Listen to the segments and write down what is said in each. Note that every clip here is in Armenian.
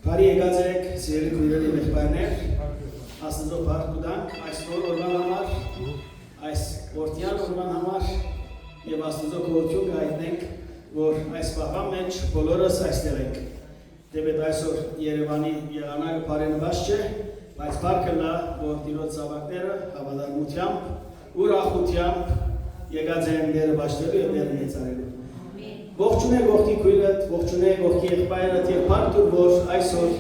Բարի եկած եք սիրելի քույրերի եղբայրներ, Աստծո փառք ու դանք այս օրվան համար, այս որդյան օրվան համար եւ Աստծո գոհություն կհայտնենք, որ այս պահվան մեջ բոլորս այստեղ ենք։ Դեպետ այսօր Երևանի եղանակը բարենպաստ չէ, բայց փառքը նա, որ Տիրոջ զավակները հավատարմությամբ, ուրախությամբ եկած են դերը բաշխելու եւ դերը մեծարելու։ Ողջունեք ողքի քույրդ, ողջունեք ողքի եղբայրդ եւ փառք տուր, որ այսօր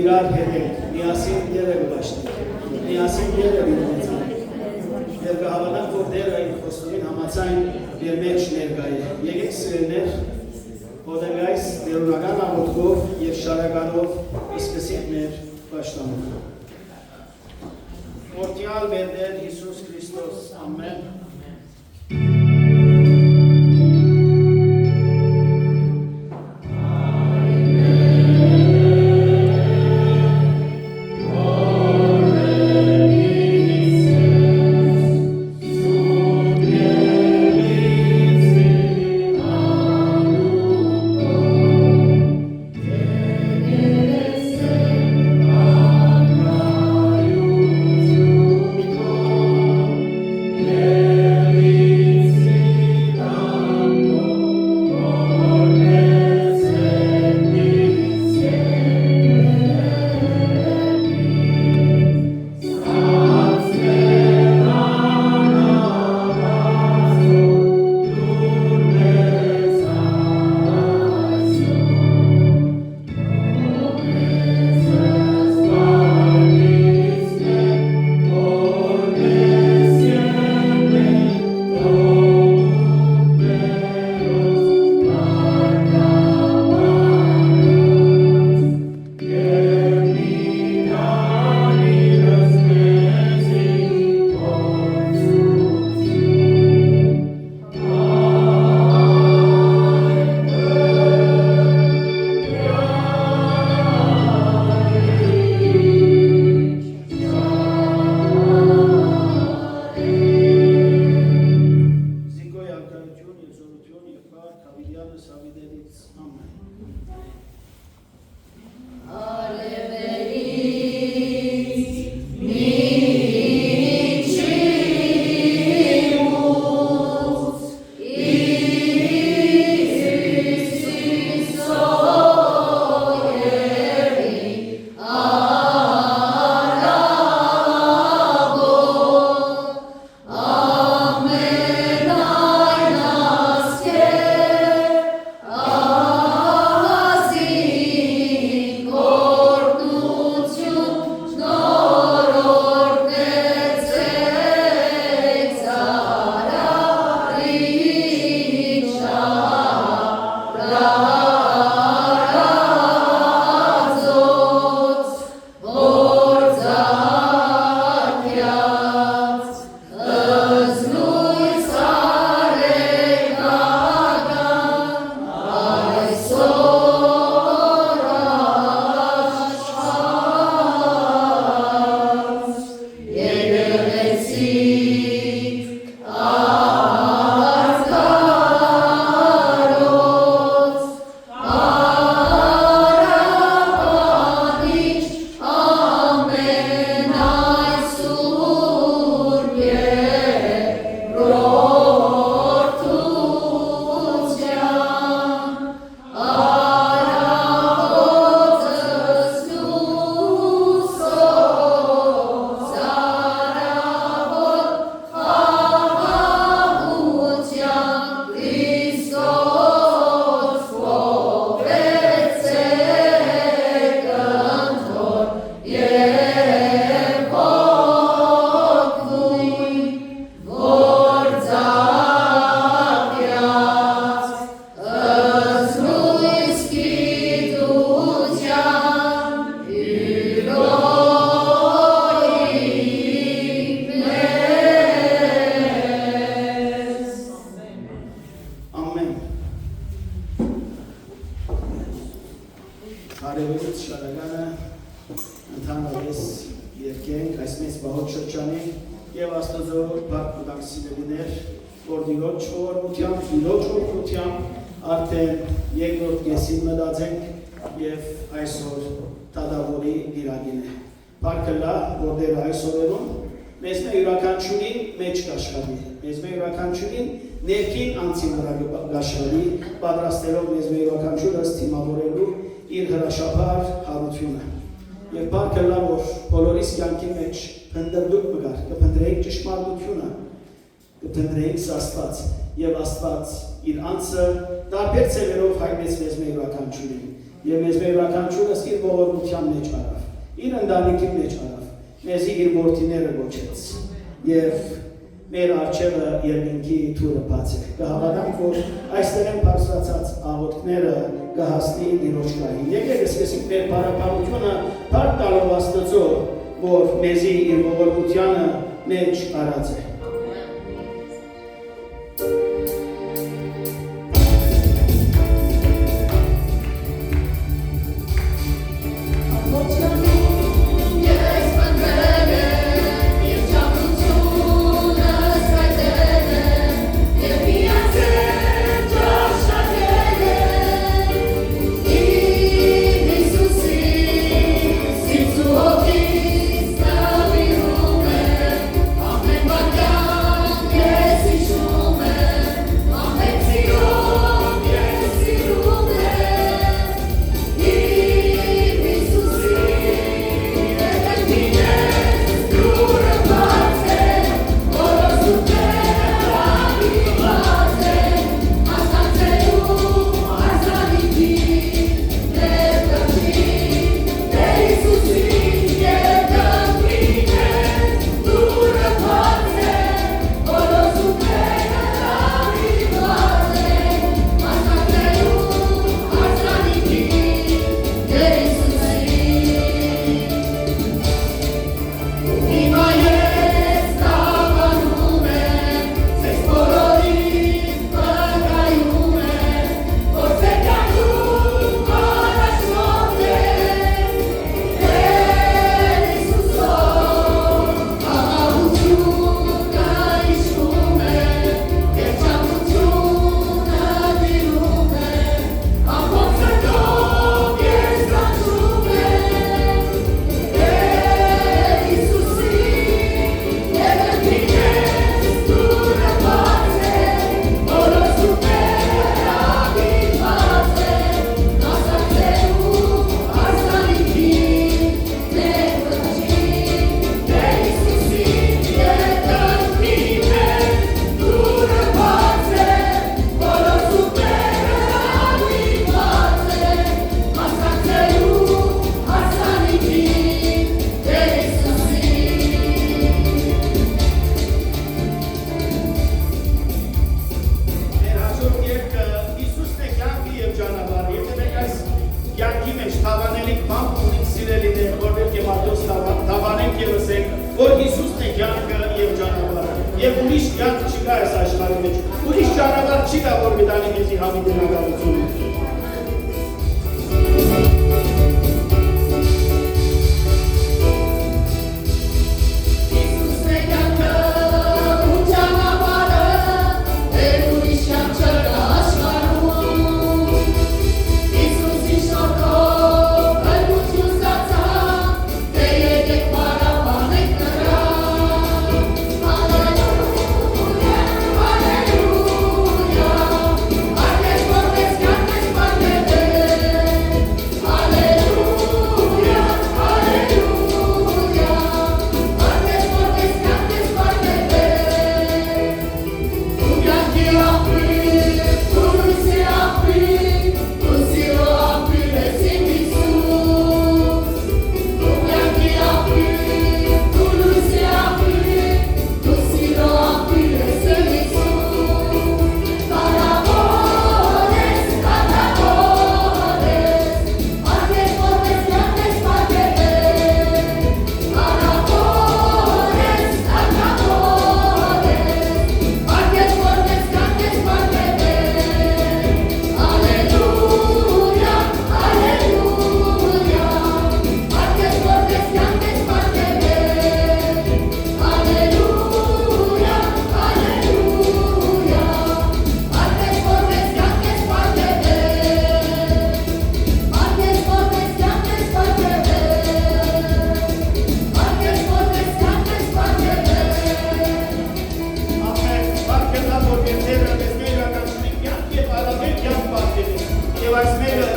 իրար հետ ենք, միասին դերը կբաշխենք, միասին դերը կմեծանենք։ Եվ կհավատանք, որ դերը այն խոստովին համաձայն մեր մեջ ներկա է։ Եկեք սիրելիներ, ոտենք այս դերունական աղոթքով եւ շարականով սկսենք մեր պաշտամունքը։ Որդյալ մեր Տեր Հիսուս Քրիստոս, ամեն։ արդեն երկրորդ կեսին մտածենք և այսօր տադավորի դիրագին է։ Պարքը լա, որտեղ այսօրերում մեզ մե յուրաքանչյուրին մեջ կաշխատի, մեզ մե յուրաքանչյուրին ներքին անձին վրա կաշխատի, պատրաստելով մեզ մե յուրաքանչյուրս թիմավորելու իր հրաշափար հարությունը։ Եվ պարքը լա, որ բոլորիս կյանքի մեջ փնտրդուք մգար, կփնտրեինք ճշմարտությունը, կփնտրեինք Աստված, և Աստված իր անձը տարբեր ցևերով հայտնեց մեզ մե յուրաքանչյուրին, և մեզ մե յուրաքանչյուրս իր ողորմության մեջ արավ, իր ընտանիքի մեջ արավ, մեզի իր որդիները գոչեց, և մեր առջևը երկինքի թուրը բաց է։ Կհավատանք, որ այստեղ են բարձրացած աղոթքները կհասնի Տիրոջ գահին։ Եկեք սկսենք մեր փառաբանությունը փառք տալով Աստծո, որ մեզի իր ողորմությանը մեջ արած է։ Hallelujah.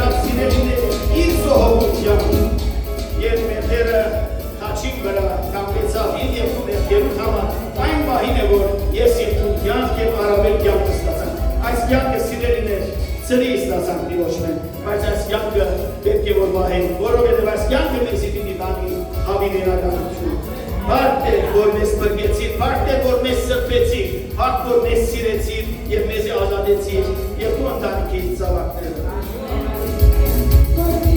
Բարձրացավ սիրելիներ իր զոհողությամբ և մեր Տերը խաչին վրա կանգնեցավ իր և մեղքերուդ համար այն պահին է, որ ես և դու կյանք և առավել կյանք ստացանք։ Այս կյանքը սիրելիներ ծրի ստացանք Տիրոջ մեն, բայց այս կյանքը պետք է որ վահենք, որովհետև այս կյանքը մեզի պիտի տանի հավիտենականություն։ Բարդ է, որ մեզ փրկեցիր, բարդ է, որ մեզ սրբեցիր, բարդ որ մեզ սիրեցիր և մեզի ազատեցիր և քո ընտանիքից զավակները։ Thank you.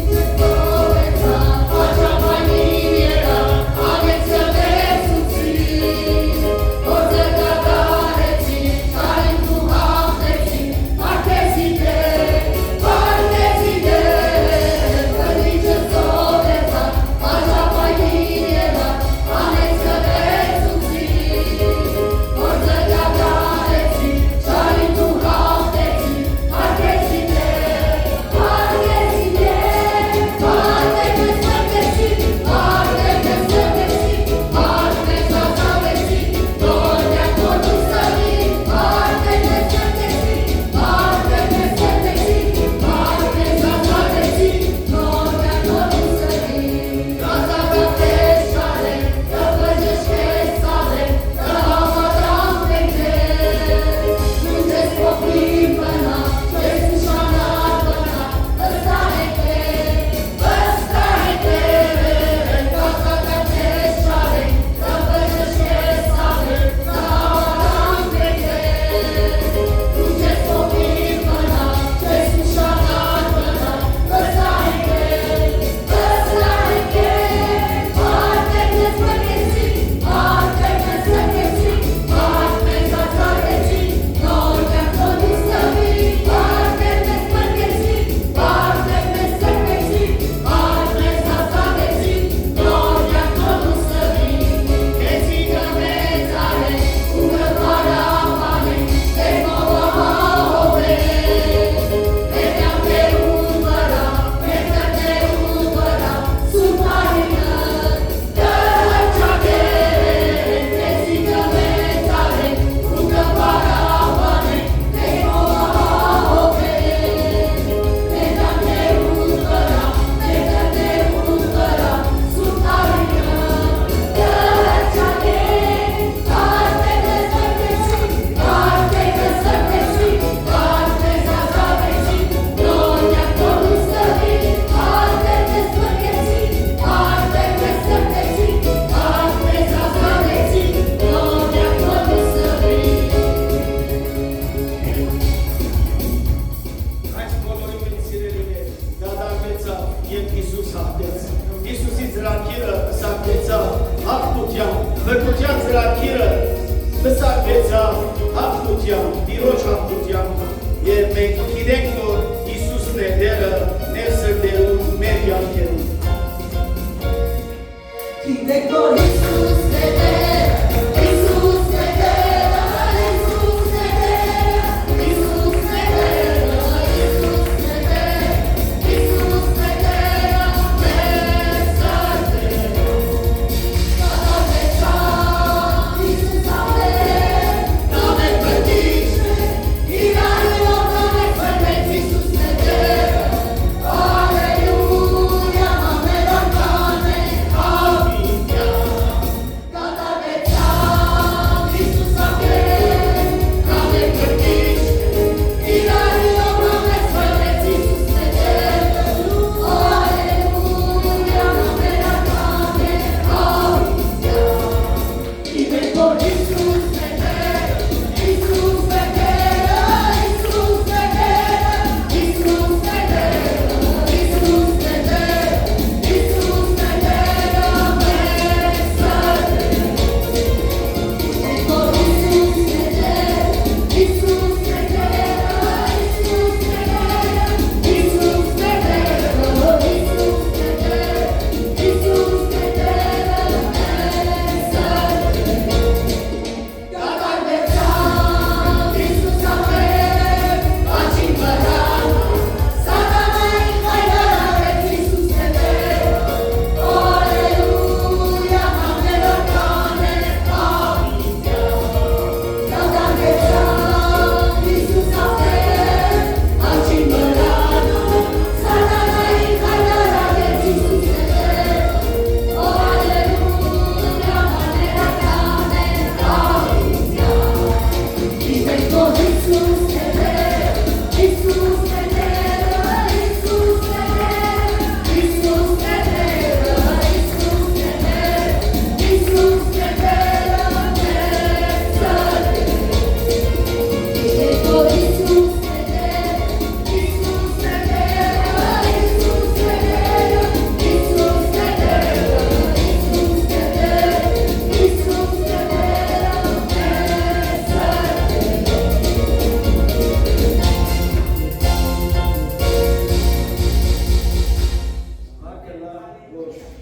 որ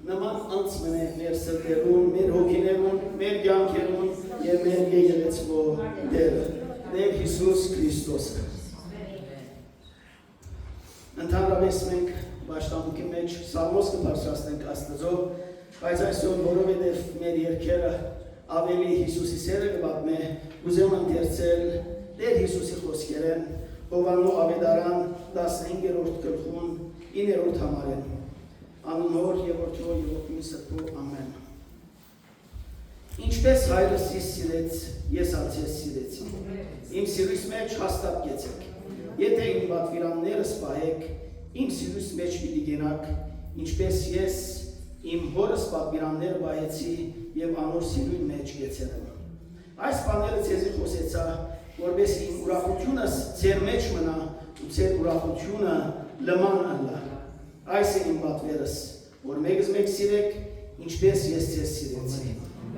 նման անց մնե մեր սրտերուն, մեր հոգիներուն, մեր կյանքերուն եւ մեր եկեղեցվո Տերը, Տեր Հիսուս Քրիստոսը։ Ընդհանրապես մենք պաշտամունքի մեջ սաղմոս կբարձրացնենք Աստծո, բայց այսօր որովհետև մեր երգերը ավելի Հիսուսի սերը կպատմե, ուզում ընթերցել Տեր Հիսուսի խոսքերեն Հովաննու ավետարան 15-րդ գլխուն 9-րդ համարեն։ Անունոր եւ Որդու եւ Որդու Սրբու ամեն։ Ինչպես հայրս ինձ սիրեց, ես ացես սիրեցի։ Իմ սիրույս մեջ հաստատ կեցեք։ Եթե իմ պատվիրաններս պահեք, իմ սիրույս մեջ պիտի գնաք, ինչպես ես իմ հորս պատվիրաններ պահեցի եւ անոր սիրույն մեջ գեցել եմ։ Այս բաները ցեզի խոսեցա, որպես իմ ուրախությունս ձեր մեջ մնա ու ձեր ուրախությունը լման ալա։ Այս է իմ պատվերս, որ մեկս մեկ սիրեք, ինչպես ես ձեզ սիրեցի։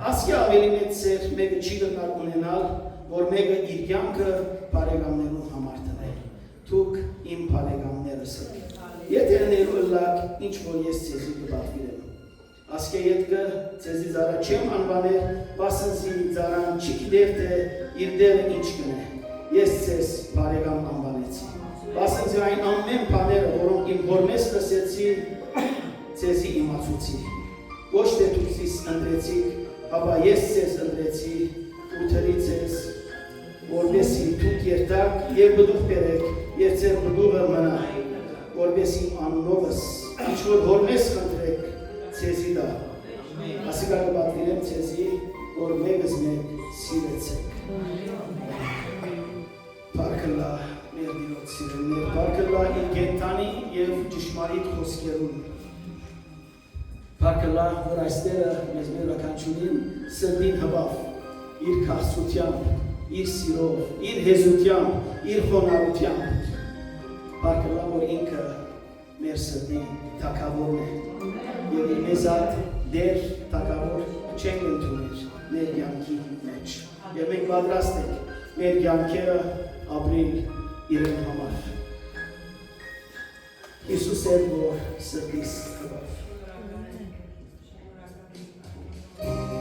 Ասկի ավելի մեծ սեր մեկը չի գնար ունենալ, որ մեկը իր կյանքը բարեկամներուն համար տնե։ Դուք իմ բարեկամներս եք։ Եթե ներու ըլլակ, ինչ որ ես ձեզի կպատվիրեմ։ Ասկե ետքը ձեզի զարա չեմ անվաներ, բասնզի զարան չի գիտեր թե իր դերը ինչ կնե։ Ես ձեզ բարեկամ անվանեցի։ Բասնզի այն ամեն բաները, որոնք իմ հորմես լսեցի, ձեզի իմացուցի։ Ոչ թե դուք զիս ընտրեցիք, ապա ես ձեզ ընտրեցի ու թրի ձեզ, որպեսի դուք երթաք և բդուղ բերեք, և ձեր բդուղը մնա, որպեսի անունովս, ինչ որ հորմես խնդրեք, ձեզի դա։ Ասիկա կպատվիրեմ ձեզի, որ մեկս մեկ սիրեցեք։ Պարքլա մեր դիրոց սիրելներ, պարքլա իր գենտանի և ճշմարիտ խոսքերուն։ Պարքլա, որ այստերը մեզ մեր ականջունին սրդին հվավ, իր քաղցությամբ, իր սիրով, իր հեզությամբ, իր խոնարհությամբ։ Պարքլա, որ ինքը մեր սրդի թագավորն է, և իր մեզատ դեր թագավոր չենք ընդուներ մեր կյանքի մեջ։ Եվ մենք պատրաստ ենք մեր կյանքերը ապրիլ իրեն համար։ Հիսուս էր, որ սրտիս հվավ։ Oh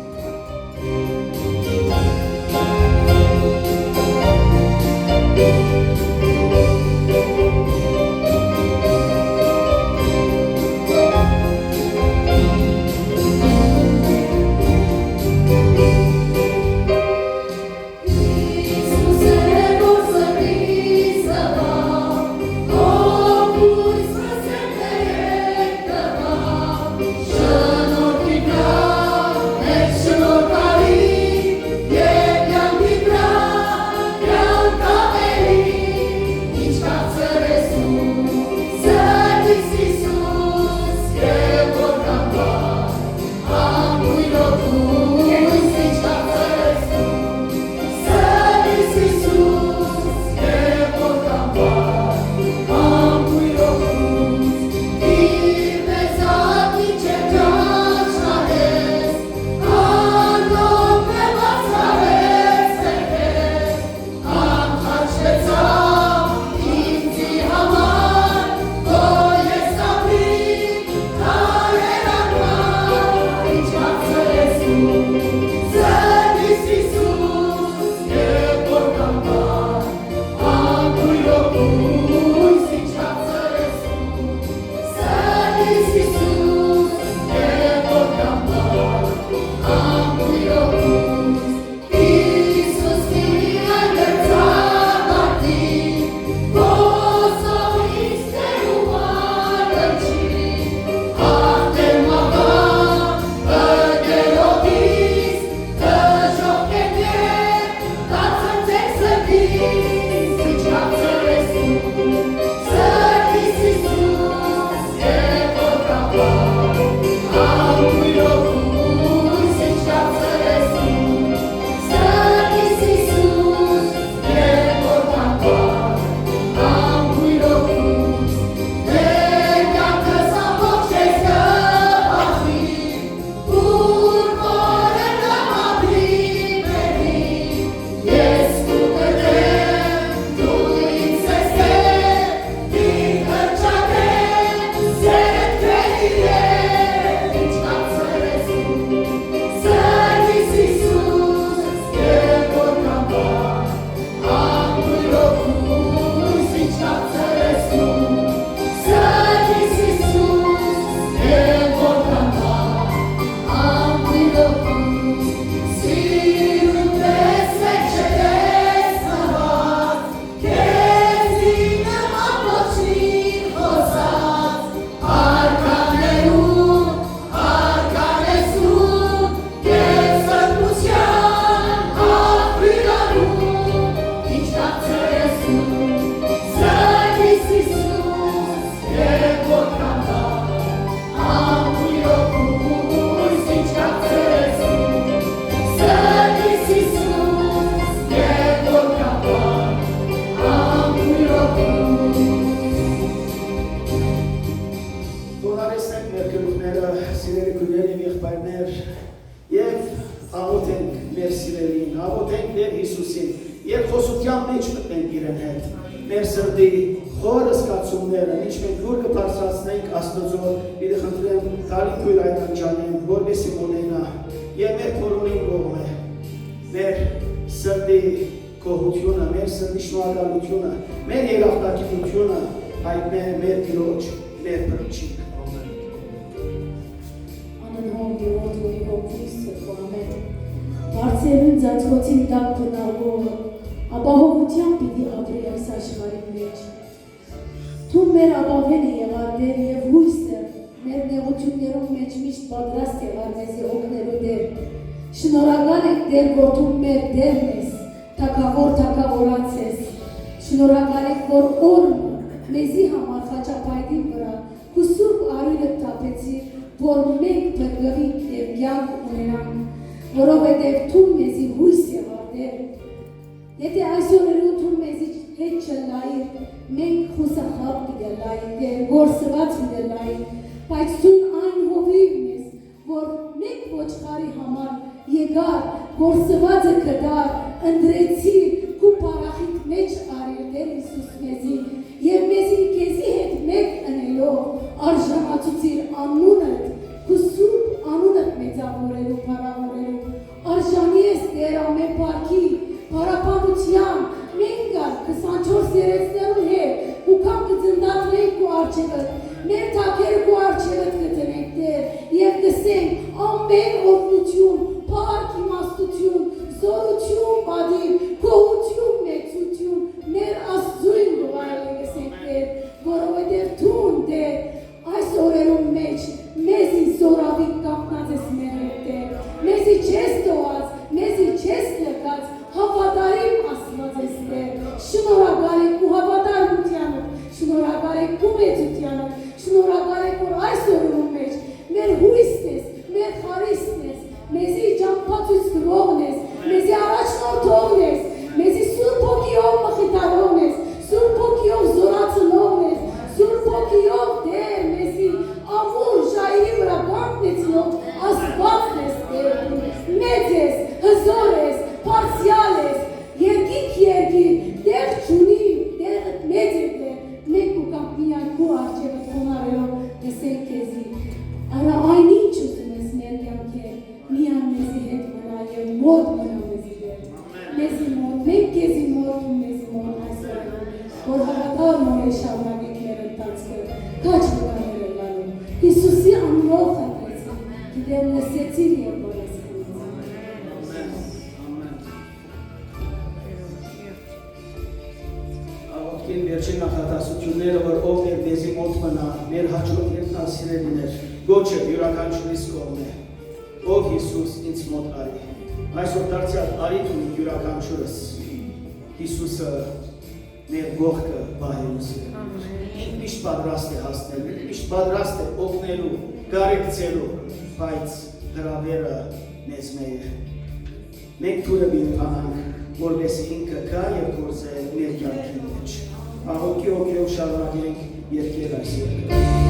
Հարեսնենք մեր գլուխները, սիրելի քույրեր և եղբայրներ, և աղոթենք մեր սիրելին, աղոթենք մեր Հիսուսին, և խոսության մեջ մտնենք իրեն հետ, մեր սրտի խորը զգացումները, ինչ մենք լուր կբարձրացնենք Աստծո, պիտի խնդրեմ Դալի քույր Այրանջանին, որպեսզի մոնենա, և մեր բոլորին կողմ է, մեր սրտի գոհությունը, մեր սրտի շնորհակալությունը, մեր երախտագիտությունը հայտնել մեր Տիրոջ, մեր Փրկչին։ Անընդհատ ողջույն Հոգուստը ամեն։ Բարձրին ծածկոցին տակ բնալով, ապահովությամբ պիտի ապրի այս աշխարհի մեջ։ Թուն մեր ապավենը եղար Տեր և հույսը, մեր նեղություններով մեջ միշտ պատրաստ եղար մեզի օգնելու Տեր։ Շնորհակալ ենք Տեր, որ դու մեր Տերն ես, թագավորած ես։ Շնորհակալ ենք, որ օրը մեզի համար խաչապայտի վրա քու սուրբ արյունը թափեցիր, որ մենք փրկվենք և կյանք ունենանք, որովհետև դու մեզի հույս եղար Տեր։ Եթե այսօրերու դու մեզի հետ չլայիր, մենք խուսախապ պիտի լայենք, Տեր, գործված պիտի լայենք, բայց դու այն հովիվն ես, որ մենք ոչխարի համար եկար, գործվածը կդար, ընդրեցիր, քու պարախիտ մեջ արիր Տեր Հիսուս մեզի, և մեզի քեզի հետ մեկ ընելով արժանացուցիր անունդ, քու սուրբ անունդ մեծավորելու, փառավորելու, արժանի ես Տեր ամեն փառքի, փառաբանության, մենք կար 24 երեցներու հետ ու կամ կծնդատվենք ու արջևըտ, մեր թակերը ու արջևըտ կտնենք Տեր և կսենք ամեն օգնություն, փառք, իմաստություն, զորություն, բադիր, գոհություն, մեծություն, մեր Աստծուն գովայել գսենք Տեր, որովհետև դու Տեր, այս օրերում մեջ մեզի զորավիկ կապնած ես մեր հետ Տեր, մեզի չես տոված, մեզի չես լքած, հավատարիմ Աստված ես Տեր, շնորհակալ ենք ու հավատարմությանը, շնորհակալ ենք ու մեծությանը, շնորհակալ ենք, որ այս օրերում մեջ մեր հույսն ես, մեր խարիսն ես, մեզի ճամփացույց տվողն ես, մեզի առաջնորդողն ես, մեզի Սուրբ Հոգիով մխիթարողն ես, Սուրբ Հոգիով զորացնողն ես, Սուրբ Հոգիով Տեր մեզի ամուր ժայռի վրա բանտնեցնող Աստվածն ես Տեր, մեծ ես, հզոր ես, բարձրյալ ես, երկիր, Տեր չունի, Տեղդ մեծ է Տեր, մենք ու կամ միայն քու առջևը խոնարհելով տեսենք քեզի, արա այնինչ ուզում ես մեր կյանքեր, միան մեզի հետ մնա և մոտ մնա մեզի Տեր, մեզի մոտ, մենք քեզի մոտ ու մեզի մոտ այսօր, որ հավատալ նոր է շարունակենք մեր ընթացքը, քաչ վկաներ է լալու, Հիսուսի անունով խնդրեցին, գիտեմ լսեցիր և որեսքնից։ Աղոթքին վերջին նախատասությունները, որ ով էր մեզի մոտ մնա, մեր հաջորդ երթասիրելիներ, գոչը յուրաքանչյուրիս կողմ է, ով Հիսուս ինձ մոտ արի, այսօր դարձյալ արիք ունի յուրաքանչյուրս, Հիսուսը մեր ողքը բահելուս է, ինք միշտ պատրաստ է հասնելու, միշտ պատրաստ է օգնելու, կարեկցելու, բայց հրավերը մեզ մեր է, մենք թուրը բիրկանանք, որպեսզի ինքը կա և գործե մեր կյանքի մեջ, աղոթքի հոգիով շարունակենք երգել այս երգը։ Aleluia.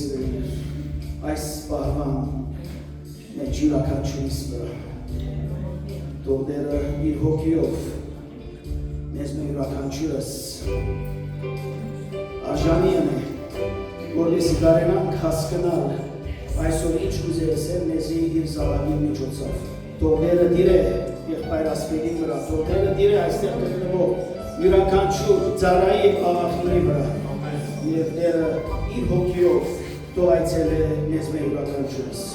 սիրելիներ, այս պահվան մեջ յուրաքանչյուրիս վրա թող Տերը իր հոգիով մեզ յուրաքանչյուրս արժանի է, որպեսզի կարենանք հասկանալ այսօր ինչ կուզես է մեզի իր զավակի միջոցով։ Թող Տերը դիր է եղբայր ասպերի վրա, թող Տերը դիր է այստեղ գտնվող յուրաքանչյուր ծառայի աղախների վրա, և Տերը իր հոգիով թող այցել է մեզ յուրաքանչյուրս։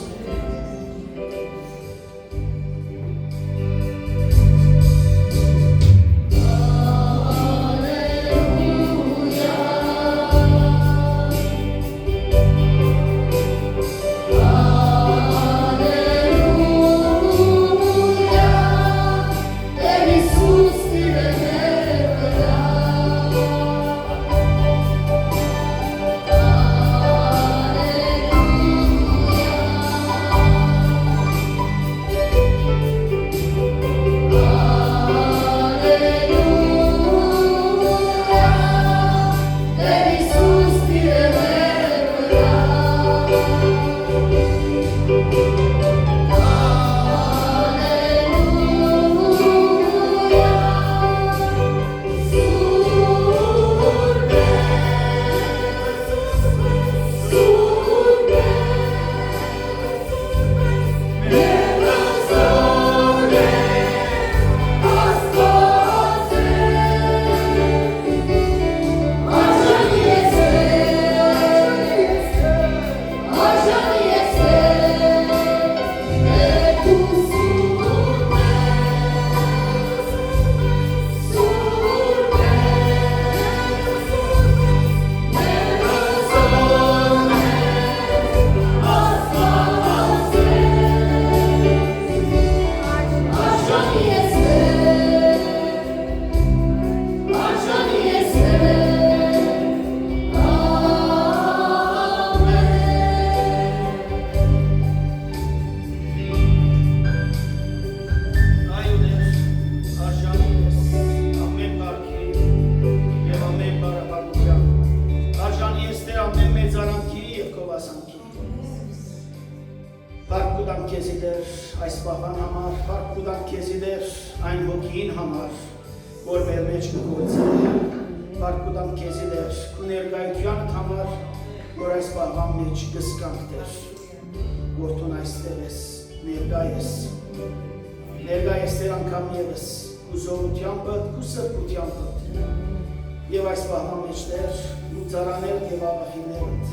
Եվ այս պահման մեջտեր ու ծարաներ և աղախիներդ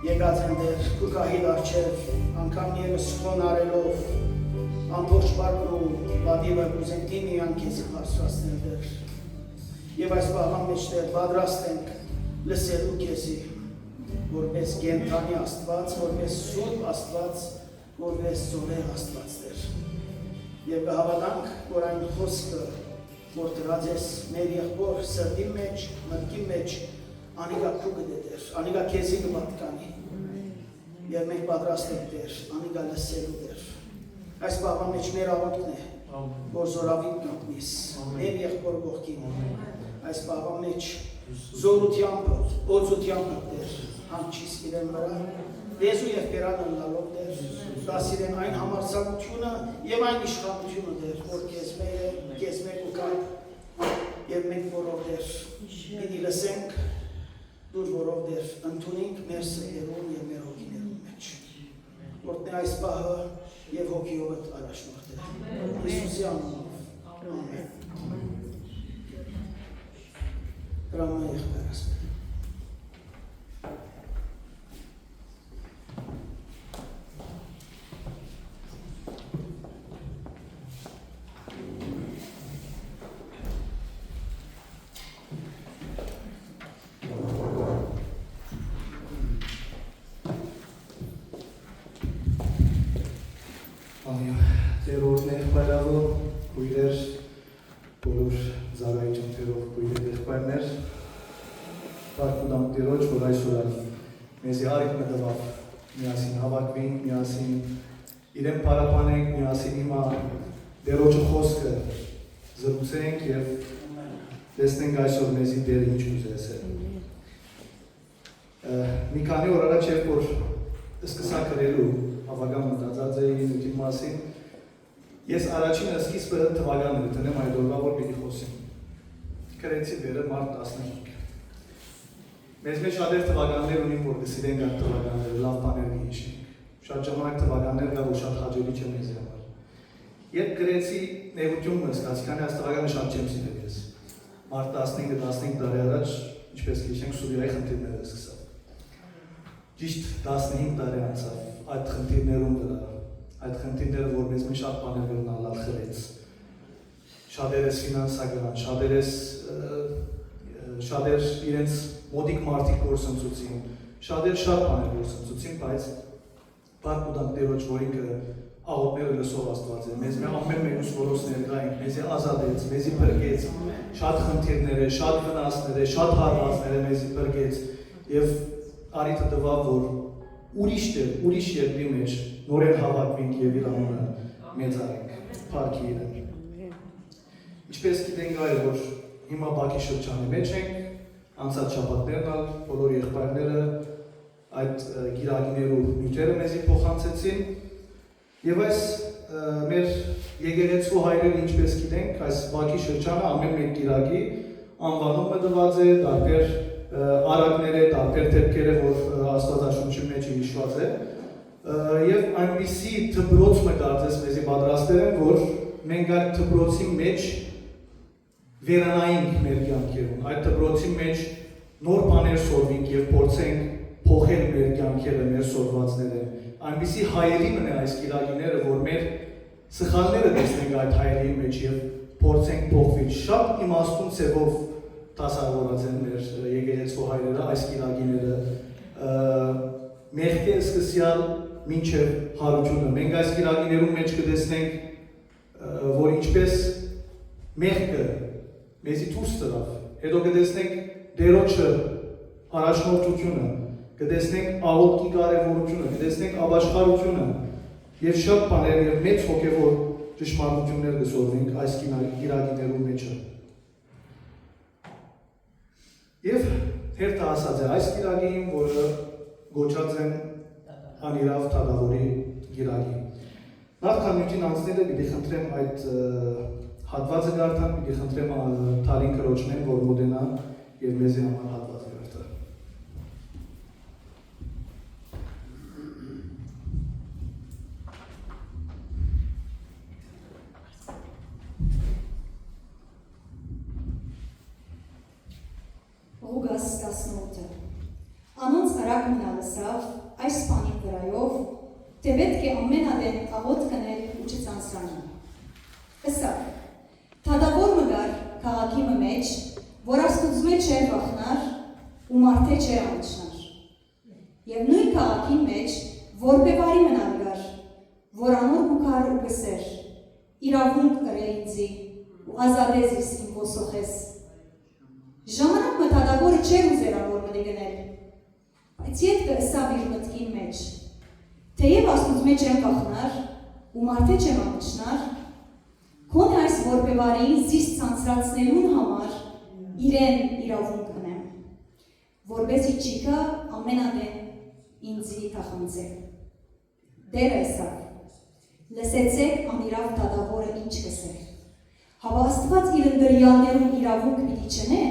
եկած են դեր կուկահիդ արջև անգամ եվս խոն արելով ամբողջ պարն ու բադիվը կուզենքին իան կեզի հարսրացնել դեր և այս պահման մեջտեր բադրաստ ենք լսելու կեզի որպես գենթանի աստված, որպես սուրբ աստված, որպես զորեղ աստված դեր և կհավատանք, որ այն խոսքը որ դրած ես մեր եղբոր սրտի մեջ, մտքի մեջ անիգա քու գդետեր, անիգա քեզի կպատկանի և մենք պատրաստ ենք դեր, անիգա լսելու դեր այս պահվան մեջ մեր աղոթքն է, որ զորավիտ կապնիս, մեր եղբոր ողքին այս պահվան մեջ զորությամբ, օծությամբ դեր, հանչիս իրեն վրա լեզու և պերան ընլալով դեր, դասիրեն այն համարսակությունը և այն իշխանությունը դեր, որ կեզ մեկ ու կապ և մենք որով դեր պիտի լսենք, դուր որով դեր ընդունենք մեր սրտերում և մեր հոգիներում մեջ, որտն է այս պահը և հոգիովդ առաջնորդել, Հիսուսի անունով, ամեն, դրամը եղբերասպեր։ Իրեն պարապանենք միասին հիմա դերոջը խոսքը զրուցենք և տեսնենք այսօր մեզի դերը ինչ ուզես է։ մի քանի օր առաջ երբ որ սկսա գրելու հավական մտածած էի նույնի մասին, ես առաջին սկիզբը թվականները տնեմ այդ օրվա որ պիտի խոսեմ։ Գրեցի վերը մարտ 15։ Մեզ մեջ շատեր թվականներ ունին, որ կսիրենք այդ թվականները, լավ բաներ կհիշենք։ Շատ ժամանակ թվականներ կա, որ շատ հաջողի չեմ մեզ համար։ Երբ գրեցի նեղությունը սկացի, քանի այս թվականը շատ չեմ սիրել ես։ Մարտ 15 տարի առաջ, ինչպես կհիշենք, Սուրիայի խնդիրները սկսավ։ Ճիշտ 15 տարի անցավ այդ խնդիրներում վրա, այդ խնդիրները, որ մեզ մեջ շատ բաներ գրնալալ խրեց։ Շատերս ֆինանսական, շատեր իրենց մոդիկ մարդիկ գործընծուցին, շատեր շատ բաներ գործընծուցին, բայց Պարտուդանք Տերոջ, որ ինքը աղոտները լսող Աստված է, մեզ ամեն մեկուս որոս ներկայինք, մեզի ազատեց, մեզի բրգեց, շատ խնդիրներ է, շատ վնասներ է, շատ հարվածներ է մեզի բրգեց և արիթը տվավ, որ ուրիշ երկրի մեջ նորեն հավաքվենք և իր անունը մեծարենք, փառքի իրեն։ Ինչպես գիտենք այլ, որ հիմա Բաքի շրջանի մեջ ենք, անցած շաբաթներն ալ, բոլոր եղբայրները այդ գիրագիներու նյութերը մեզի փոխանցեցին և այս մեր եկեղեցու հայրերը ինչպես գիտենք, այս Բաքի շրջանը ամեն մեկ գիրագի անվանումը տված է, տարբեր արակներ է, տարբեր դեպքեր է, որ Աստվածաշունչի մեջ հիշված է և այնպիսի դպրոց կարծես մեզի պատրաստել են, որ մենք այդ դպրոցի մեջ վերանայինք մեր կյանքերում, այդ դպրոցի մեջ նոր բաներ սորվենք և փորձենք փոխել մեր կյանքերը, մեր սորվածները, այնպիսի հայերի մնե այս գիրագիները, որ մեր սխալները տեսնենք այդ հայերի մեջ և փորձենք փոխվել, շատ իմաստուն ծևով դասավորած են մեր եկեղեցու հայրերը, այս գիրագիները, մեղքի սկսյալ մինչև հարությունը, մենք այս գիրագիներում մեջ կտեսնենք, որ ինչպես մեղքը մեզի դուրս ծրավ, հետո կտեսնենք Տերոջը առաջնորդությունը, կտեսնենք աղոթքի կարևորությունը, կտեսնենք ապաշխարությունը և շատ բաներ և մեծ հոգևոր ճշմարտություններ կսորվենք այս գիրագիներու մեջը։ Եվ հերթը ասած է այս գիրագին, որը գոչած են անիրավ թադավորի գիրագի։ Նախքան նյութին անցնելը պիտի խնդրեմ այդ հատվածը գարդան, պիտի խնդրեմ Թալին կրոջնեն, որ մոտենան և մեզի համար հատվածը գարդան։ Ղուգաս 18-ը Անոնց արագ մնալսավ այս բանի վրայով, թե պետք է ամենադեն աղոտ կնել ու չցանցրանի։ Ըսավ, թադավոր մգար քաղաքի մեջ, որ Աստուծմե չէր վախնար ու մարդե չէր անչնար։ Եվ նույն քաղաքի մեջ, որ բևարի մնալ գար, որ անոր ուկար ու գսեր, իրավունք կրե ինձի ու ազատես իս իմ ոսոխես։ Ժամանակ մտադավորը չէր ուզեր անոր մնի գնել, բայց ետքը ըսավ իր մտքին մեջ, թեև Աստուծմե չեմ վախնար ու մարդե չեմ անչնար, քոնե այս որբևարին զիս ցանցրացնելուն համար իրեն իրավունք կնեմ, որբեսի չիկա ամենադեն ինձի թախանձե։ Դերը ըսավ, լսեցեք անիրավ թադավորը ինչ կսեր, հավա Աստված իր ընդրյալներուն իրավունք պիտի չնե,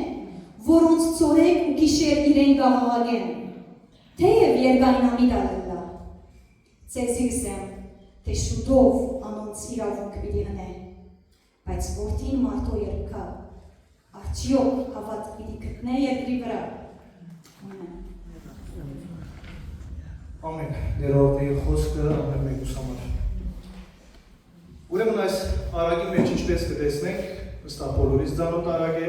որոնց ծորեք ու գիշեր իրեն գահաղագեն, թեև երգայնամի դալելա, ծեզի գսեմ, թե շուտով անոնց իրավունք պիտի հնե, բայց որդին մարդո երկա, արդյոք հավատ պիտի գտնե երկրի վրա։ Ամեն, ներորդների խոսքը ամեն մեկուս համար։ Ուրեմն այս արագի մեջ ինչպես կտեսնենք, վստահ բոլորից ծանոթ արագ է,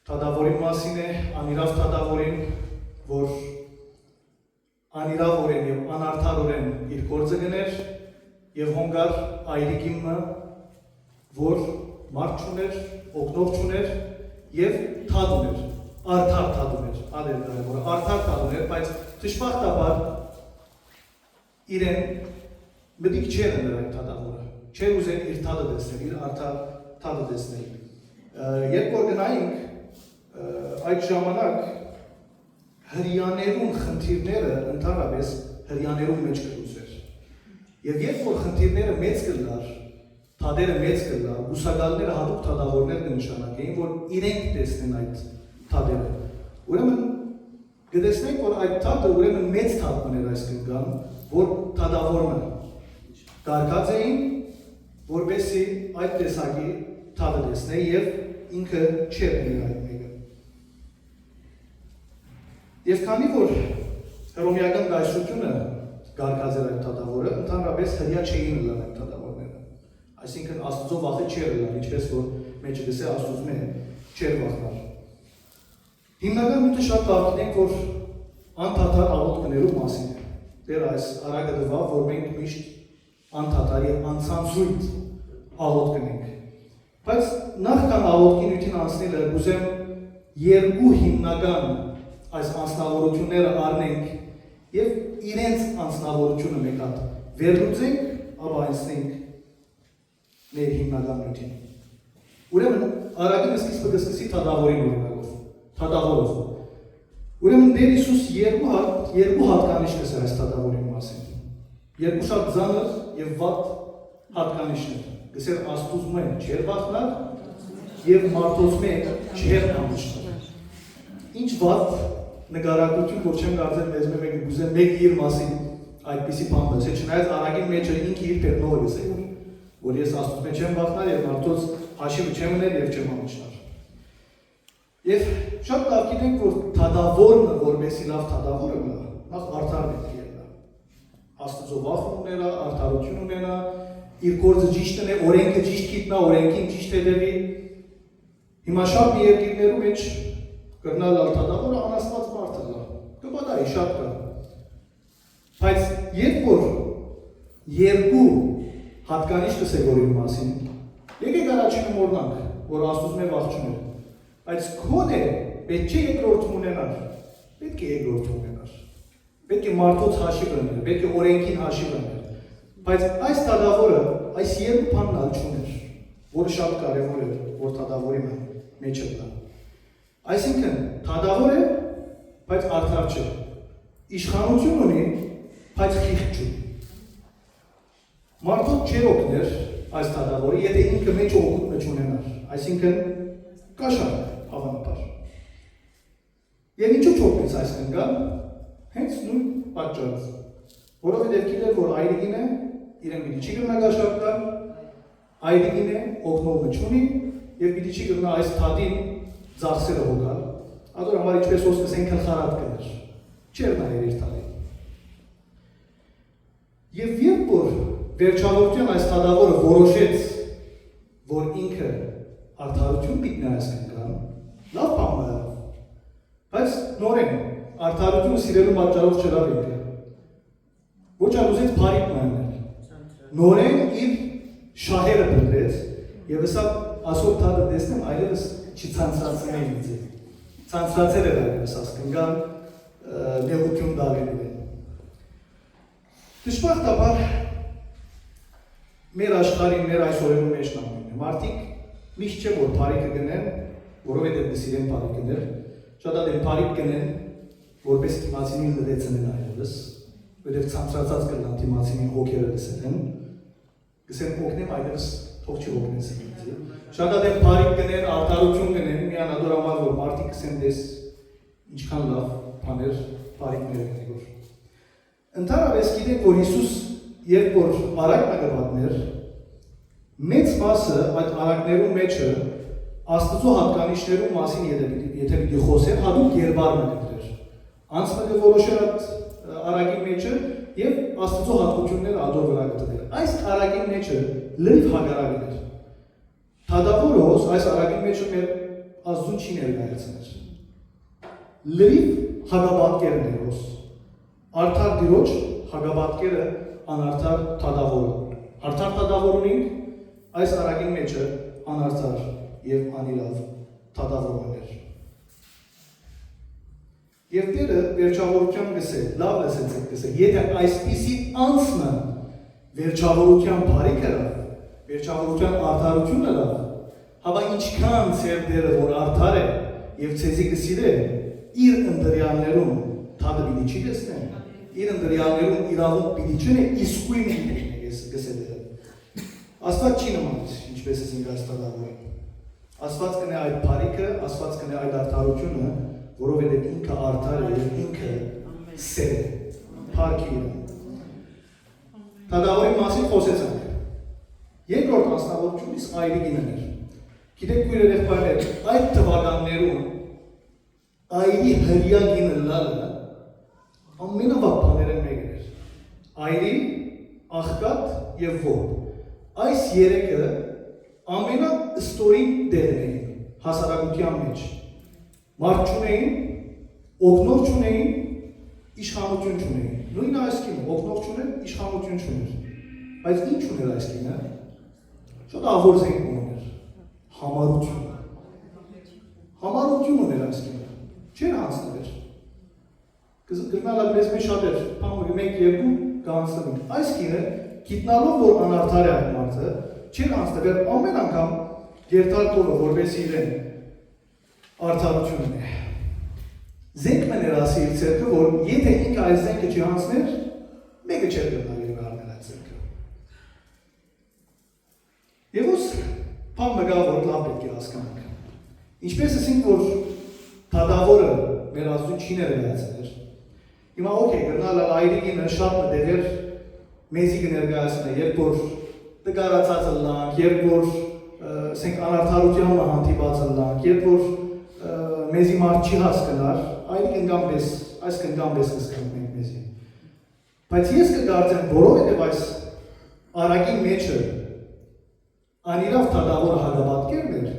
թադավորի մասին է, անիրավ թադավորին, որ անիրավորեն և անարդարորեն իր գործը գներ և հոնգար այրիկիմը, որ մարդ չուներ, օգնող չուներ և թադ ուներ, արդար թադ ուներ, ադեր կարևորը, արդար թադ ուներ, բայց դժբախտաբար իրեն մտիկ չէր ուներ այդ թադավորը, չէր ուզեն իր թադը տեսնել, իր արդար թադը տեսնել։ Երբ որ գնայինք այդ ժամանակ հրյաներուն խնդիրները ընդհանրապես հրյաներուն մեջ կլուծեր։ Եվ երբ որ խնդիրները մեծ կլար, թադերը մեծ կլար, բուսակալները հատուկ թադավորներ կնշանակեին, որ իրենք տեսնեն այդ թադերը։ Ուրեմն գտեսնենք, որ այդ թադը ուրեմն մեծ թադ մներ այս կնկան, որ թադավորն կարգած էին, որպեսզի այդ տեսակի թադը տեսնե և ինքը չեր էր այդ մեկը։ Եվ քանի որ հռոմեական կայսրությունը կարգած էր այդ թադավորը, ընդհանրապես հրյա չէին լար այդ թադավորները։ Այսինքն Աստծո վախը չէր լար, ինչպես որ մեջը գսե Աստուծո չէր վախնար։ Հիմնական միտը շատ լավ գիտենք, որ անդադար աղոթք կներու մասին է։ Դեր այս արագը դվավ, որ մենք միշտ անդադար և անցանցույթ աղոթք կնենք։ Բայց նախքան աղոթքի նյութին անցնելը կուզեմ երկու հիմնական այս անձնավորությունները առնենք և իրենց անձնավորությունը մեկ հատ վերլուծենք, ապա անցնենք մեր հիմնական նյութին։ Ուրեմն արագին սկիզբը կսկսի թադավորին օրինակով, թադավորով։ Ուրեմն Տեր Հիսուս երկու հատկանիշ կսեր այս թադավորի մասին։ Երկու շատ ծանր և վատ հատկանիշներ։ Կսեր Աստուծո չեր վախնար և մարդոց չեր անիջնար։ Ինչ վատ նկարագրություն, որ չեմ կարծել մեզ մեկը գուզեմ մեկը իր մասին այդպիսի բան լսել, չնայած արագին մեջը ինքը իր պետնողը լսել, որ ես Աստծո չեմ վախնար և մարդոց հաշիվը չեմ ուներ և չեմ անիջնար։ Եվ շատ լավ գիտենք, որ թադավորը, որպեսզի լավ թադավորը մնա, նախ արդար պետք է ելնա։ Աստծո վախ ունենա, արդարություն ունենա, իր գործը ճիշտ է, օրենքը ճիշտ գիտնա, օրենքին ճիշտ հետևի։ Հիմա շատ մի երկիրներում մեջ կրնալ լավ թադավորը անաստված մարդը լավ, կպատահի շատ կա։ Բայց երբ որ երկու հատկանիշ կսեք որ իր մասին, եկեք առաջինը մորնանք, որ Աստուծո վախ չուներ, բայց քոնե պետք չէ երկրորդում ունենար, պետք է երկրորդում ունենար, պետք է մարդոց հաշիվ ուներ, պետք է օրենքին հաշիվ ուներ, բայց այս թադավորը այս երկու բանն ալ չուներ, որը շատ կարևոր էր, որ թադավորի մեջը կա։ Այսինքն թադավոր է, բայց արդար չէ, իշխանություն ունի, բայց խիղճ չունի։ Մարդոց չեր օգներ այս թադավորը, եթե ինքը մեջ օգուտը չունենար, այսինքն կաշառք հավանաբար։ Եվ ինչու չօգնեց այս կնկան, հենց նույն պատճառով, որովհետև գիտեր, որ այրիկին է, իրեն պիտի չի կրնա կաշառք կար, այրիկին է, օգնողը չունի, և պիտի չի կրնա այս թադին ձախսերը հոգալ, ադոր համար ինչպես ոս կսեն կլխարատ կներ, չեր նայր իր թադին։ Եվ երբ որ վերջավորության այս թադավորը որոշեց, որ ինքը արդարություն պիտնի այս կնկան, լավ բան մնավ, բայց նորեն արդարությունը սիրելու պատճառով չլավ ինքը, ոչ ալուզեց բարիք մաննել, նորեն իր շահերը բնդրեց, և հսա ասոր թադը դեսնեմ, այլևս չցանցրացն է ինձ է, ցանցրացել էր այլևս աս կնկան նեղություն դալենին է։ Դժբախտաբար մեր աշխարհին, մեր այս օրերում մեջ նամույն է, մարդիկ միշտ չէ, որ բարիքը գնեն, որովհետև դսիրեն բարիք գներ, շատ ադեն բարիք գնեն, որպես թիմացինին լվեցնեն այլևս, որև ցանցրացած կլնան թիմացինին հոգերը լսել են, գսեն օգնեմ այլևս թող չի օգնեցին ինձի, շատ ադեն բարիք գնեն, արդարություն գնեն, միան ադոր համար, որ մարդիկ կսեն դես ինչքան լավ բաներ բարիքներ գնի որ։ Ընդհանրապես գիտենք, որ Հիսուս երբ որ արագ նկատներ, մեծ մասը այդ արագներու մեջը Աստծո հատկանիշներու մասին եթե պիտի խոսեր, հատուկ երբար մտներ։ Անցնը որոշեր այդ արագի մեջը եւ Աստծո հատկությունները ադոր վրա գտնել։ Այս արագի մեջը լրիվ հագարակն էր։ Թադավորոս այս արագի մեջը մեր Աստծուն չի ներկայացներ։ Լրիվ հագաբատկերն էր ոս։ Արդար դիրոջ հագաբատկերը անարդար թադավորը։ Արդար թադավորունինք այս արագի մեջը անարդար և անիրավ թադավորն էր։ Եվ Տերը վերջավորության գսել, լավ լսեցեք գսել, եթե այսպիսի անցնը վերջավորության բարիքը լավ, վերջավորության արդարությունը լավ, հավա ինչքան ծեր Տերը, որ արդար է և ծեզի կսիր է, իր ընդրյալներում թադը պիտի չի տեսնեն, իր ընդրյալներում իրավունք պիտի չնե իսկույն ես գսեդերը։ Աստված չի նմանից, ինչպես ես ինքս տադավորը։ Աստված կնե այդ բարիքը, Աստված կնե այդ արդարությունը, որովհետև ինքը արդար է և ինքը սեր է, փառքի է։ Տադավորի մասին խոսեցանք։ Երկրորդ անձնավորությունից այրի գինն էր։ Գիտեք քույրեր եղբայրներ, այդ թվականներում այրի հրյա գինը լալը ամենավատ բաներն մեկն էր։ Այրի, աղքատ և ворբ։ Այս երեքը ամենաստորին դերն էին հասարակության մեջ։ Մարդ չունեին, օգնող չունեին, իշխանություն չունեին։ Նույնը այս կինը, օգնող չուներ, իշխանություն չուներ։ Բայց ինչ ուներ այս կինը։ Շատ ավոր զենք ուներ, համարություն։ Համարություն ուներ այս կինը, չեր հանցնվեր։ Գրնալը մեզ մեջ շատ էր, պամուրի մեկ երկու կանցնվին։ Այս կինը, գիտնալով, որ անարդար է այդ մարդը, չեր հանցնվեր ամեն անգամ երթարկովը, որպես իրեն արդարությունն է։ Զենք մներ ասի իր ծերքը, որ եթե ինքը այս զենքը չի հանցներ, մեկը չեր գրնալ և արնել այդ ծերքը։ Եվ ոս պան մգա, որ լավ պետք է հասկանանք։ Ինչպես ասինք, որ թադավորը մեր ազդուն չի ներգայացներ։ Հիմա օքեյ, գրնալ այրիգինը շատ մտեղեր մեզի կներգայացնե, երբ որ տկարացածը լանք, երբ որ սենք անարդարության հանդիպածը լանք, երբ որ մեզի մարդ չի հասկնար, այրիգին գամբես, այս կնգամբես կսկանք մենք մեզի։ Բայց ես կդարձեմ, որովհետև այս արագին մեջը անիրավ թադավորը հագաբատկերն էր,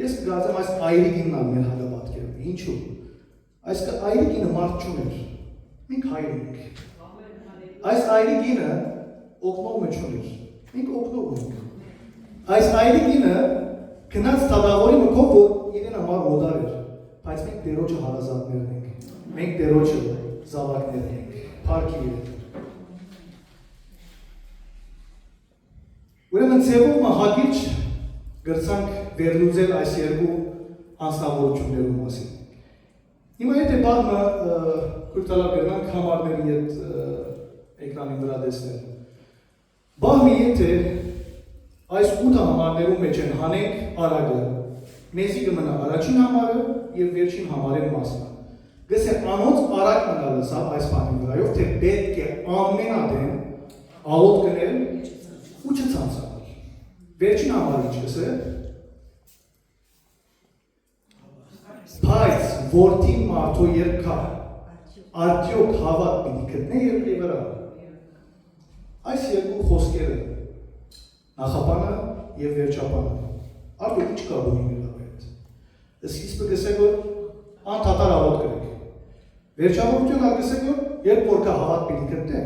ես կգացեմ այս այրիգինն ան մեր հագաբատկերն է, ինչու։ Այս այրիգինը մարդ չուներ, մենք հայր ենք։ Այս այրիգինը օգնողը չուներ, մենք օգնող ենք։ Այս այրիգինը գնաց թադավորի մկով, որ իրեն համար ոդար էր, բայց մենք դերոջը հարազատներն ենք, մենք դերոջը զավակներն ենք, փառքի իրեն։ Ուրեմն ձևով մահագիչ գրցանք վերլուծել այս երկու անձնավորություններու մասին։ Հիմա եթե բաղմը կուրտալար գրնանք համարների հետ էկրանի վրա դեսնել։ Բաղմի եթե այս 8 համարներու մեջ են հանենք արագը, մեզի կմնա առաջին համարը և վերջին համարեն մասնը։ Գսե անոնց արագ մնալը սավ այս բանի վրայով, թե պետք է ամենադեն աղոտ կնել ու չցանցանալ։ Վերջին համարը ինչպես է, բայց որդին մարդու երկա, արդյոք հավատ պիտի կտնե երկրի վրա։ Այս երկու խոսքերը, նախապանը և վերջապանը, արդյոք ինչ կա բունի նրա հետ։ Սկիզբը գսեք, որ անթատար աղոտ կրեք։ Վերջավորություն արգսեք, որ երբ որ կա հավատ պիտի կտնե,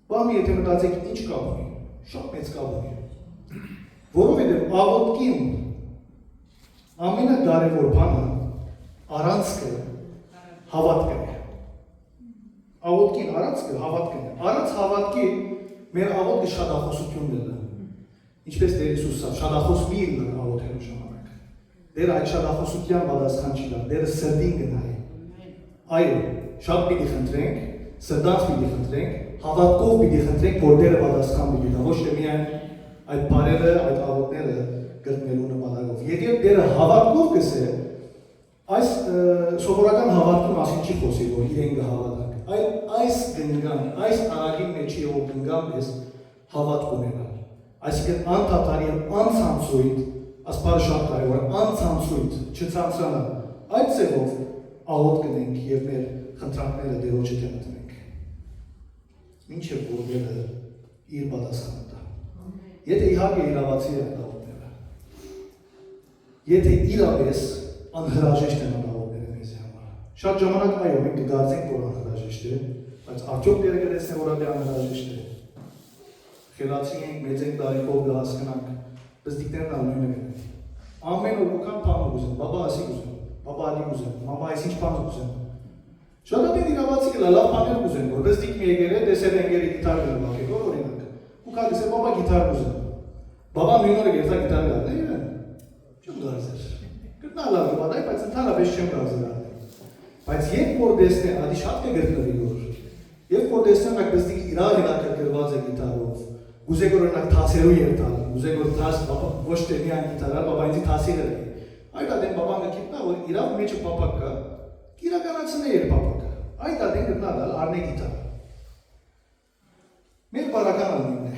բամի եթե մտածեք ինչ կա բունի, շատ մեծ կա բունի։ Որովհետև աղոտքին ամենակարևոր բանը առանցքը հավատքն է։ Աղոտքին առանցքը հավատքն է։ Առանց հավատքի մեր աղոտքը շատախոսությունն է։ Ինչպես Տեր Հիսուսը շատախոս մի ելնը աղոթելու ժամանակ։ Դեր այդ շատախոսության պատասխան չի տա, դերը սրտին գնայի։ Այո, շատ պիտի խնդրենք, սրտանց պիտի խնդրենք, հավատքով պիտի խնդրենք, որ դերը պատասխան պիտի տա, ոչ թե միայն այդ բարերը, այդ աղոտները գրտնելու նպատակով։ Եվ երբ դերը հավատքով գսե, այս սովորական հավատքի մասին չի խոսի, որ իրեն կհավատանք, այլ այս գնգամ, այս արագին մեջի ով գնգամ ես հավատք ունենալ։ Այսինքն անթաթար և անցանցույթ, ասպարը շատ կարևոր, անցանցույթ, չցանցանալ, այդ ձևով աղոտ կնենք և մեր խնդրանքները դերոջը դեմտնենք։ Մինչև որ դերը իր պատասխանը տա։ Եթե իհարկե իրավացի է աղոտները, եթե իրապես անհրաժեշտ են աղոտները մեզի համար։ Շատ ժամանակ այո, մենք կդարձենք, որ անհրաժեշտ է, բայց արդյոք դերը կտեսնե, որ ապի անհրաժեշտ է։ Խելացի ենք, մեծ ենք տարիքով կհասկանանք, բզդիկներն ալույնը կնենք։ Ամեն օր ուքան պանը գուզեն, բաբա ասի գուզեն, բաբա ալի գուզեն, մամա այս ինչ պանը գուզեն։ Շատ ապեն իրավացի կլա, լավ պաներ գուզեն, որ բզդիկ մի եկեր է, դեսել ենգերի գիտար գլվակեք, որ օրինակ։ Ու կա դեսել բաբա գիտար գուզեն։ Բաբա նույն օրը գերտա գիտար գարն է իրեն։ Չեմ գարզեր։ Կրտնա լավ գվադայ, բայց ընդհանրապես չեմ գարզեր արդեն։ Բայց երբ որ դեսնե, ադի շատ կգրտնվի որ, երբ որ դեսնեմ ակ դստիկ իրար հինակը գրված է գիտարով, գուզեկ որ օրինակ թասերու երտալ, գուզեկ որ թաս ոչ թե միայն գիտարար, բաբայինցի թասի գրի, այդ ադեն բաբան գկիպնա, որ իրավ մեջը պապակ կա, կիրականացնե էր պապակը, այդ ադեն գտնադալ արնե գիտար։ Մեր բարական ալնիմն է,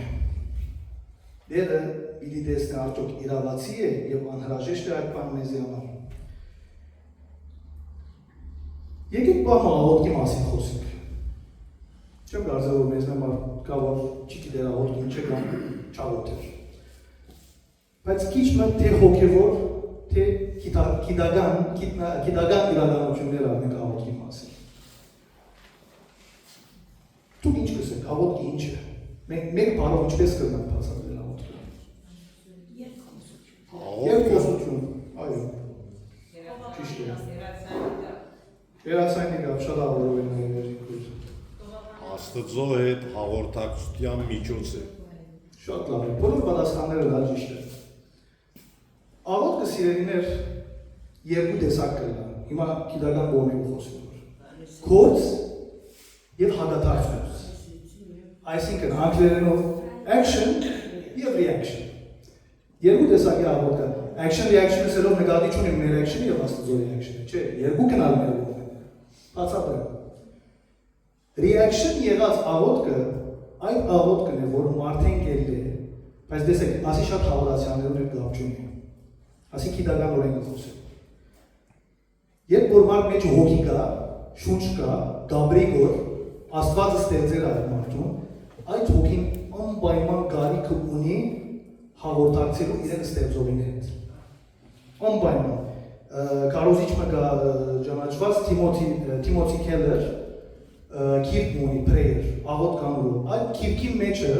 դերը պիտի դեսնե արդյոք իրավացի է և անհրաժեշտ է այդ բան մեզի համար։ Եկեք բահմա աղոտքի մասին խոսենք։ Չեմ կարծել, որ մեզ մեմար կա, որ չի գիտեր աղոտքին չէ կամ չաղոթեր։ Բայց քիչ մը թե հոգևոր, թե գիտական իրականություններ առնենք աղոտքի մասին։ Դուք ինչ կսեք, աղոտքի ինչ է։ Մենք բարով ինչպես կրնանք բացատրել աղոտքը։ Երկխոսություն, այո։ Ճիշտ է։ Երասայնի գավ շատ աղորով են ներերիկուր։ Աստծո հետ հաղորդակցության միջոց է։ Շատ լավ է, բոլոր պատասխանները դա ճիշտ է։ Աղոտքը սիրելիներ երկու տեսակ կլինի։ Հիմա գիտական կողմի խոսում որ։ Գործ եւ հագաթարցություն։ Այսինքն անգլերենով action եւ reaction։ Երկու տեսակի աղոտքը։ Action reaction-ը սելով նկատի չունի մեր action-ը եւ Աստծո reaction-ը, չէ, երկու կնալներով են։ Բացատրեմ։ Reaction եղած աղոտքը այդ աղոտքն է, որ մարդեն գելել է, բայց տեսեք, ասի շատ հավատացյաններուն հետ կապ չունի։ Ասի գիտական օրենքը խոսում։ Երբ որ մարդ մեջ հոգի կա, շունչ կա, գաբրիգոր, Աստվածը ստեղծել այդ մարդուն, այդ հոգին անպայման գարիքը ունի հաղորդակցելու իրեն ստեղծողին հետ։ Անպայման։ Կարոզիչ մը ճանաչված Թիմոթի Քելլեր քիրք ունի prayer, աղոտ կանորով։ Այդ քիրքի մեջը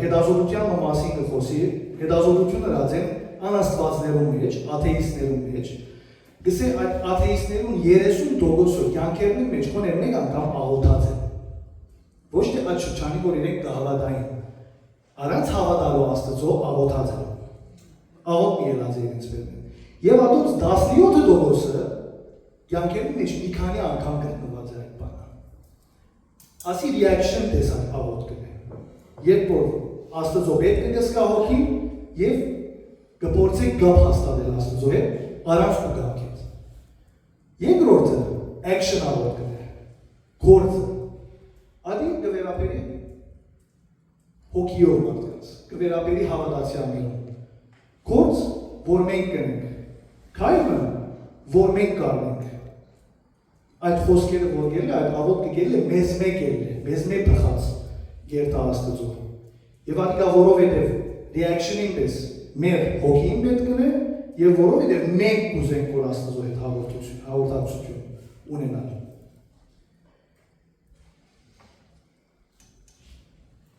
հետազոտության մասին կխոսի, հետազոտությունը ռացեն անաստվածներուն մեջ, աթեիստներուն մեջ։ Գսե այդ աթեիստներուն 30% կյանքերն մեջ կոնե մեկ անգամ աղոթած են։ Ոչ թե այդ շրջանի, որ իրենք կհավատային։ Առանց հավատալու Աստծո աղոթած են։ Աղոթ մի ելած է իրենց վերն։ Եվ ատոց 17%-ը կյանքերն մեջ մի քանի անգամ գտնված է այդ բանը։ Ասի reaction տեսակ աղոթքն է։ Երբ որ Աստծո պետք է գսկա հոգին եւ կփորձեք գապ հաստատել Աստծո հետ, առանց ու գամքից։ Երկրորդը action աղոթքն է։ Գործը։ Ադի կվերապերի հոգիով մարդկանց, կվերապերի հավատացյաններում։ Գործ, որ մենք կնենք, քայլը, որ մենք կարնենք։ Այդ խոսքերը որ գել է, այդ աղոտքը գել է, մեզ մեկ գել է, մեզ մեկ պխած գերտա Աստծո։ Եվ ադիկա որովհետև reaction-ին պես մեր հոգին պետք է եւ որովհետև մենք կուզենք որ Աստծո հետ հաղորդակցություն ունենալ։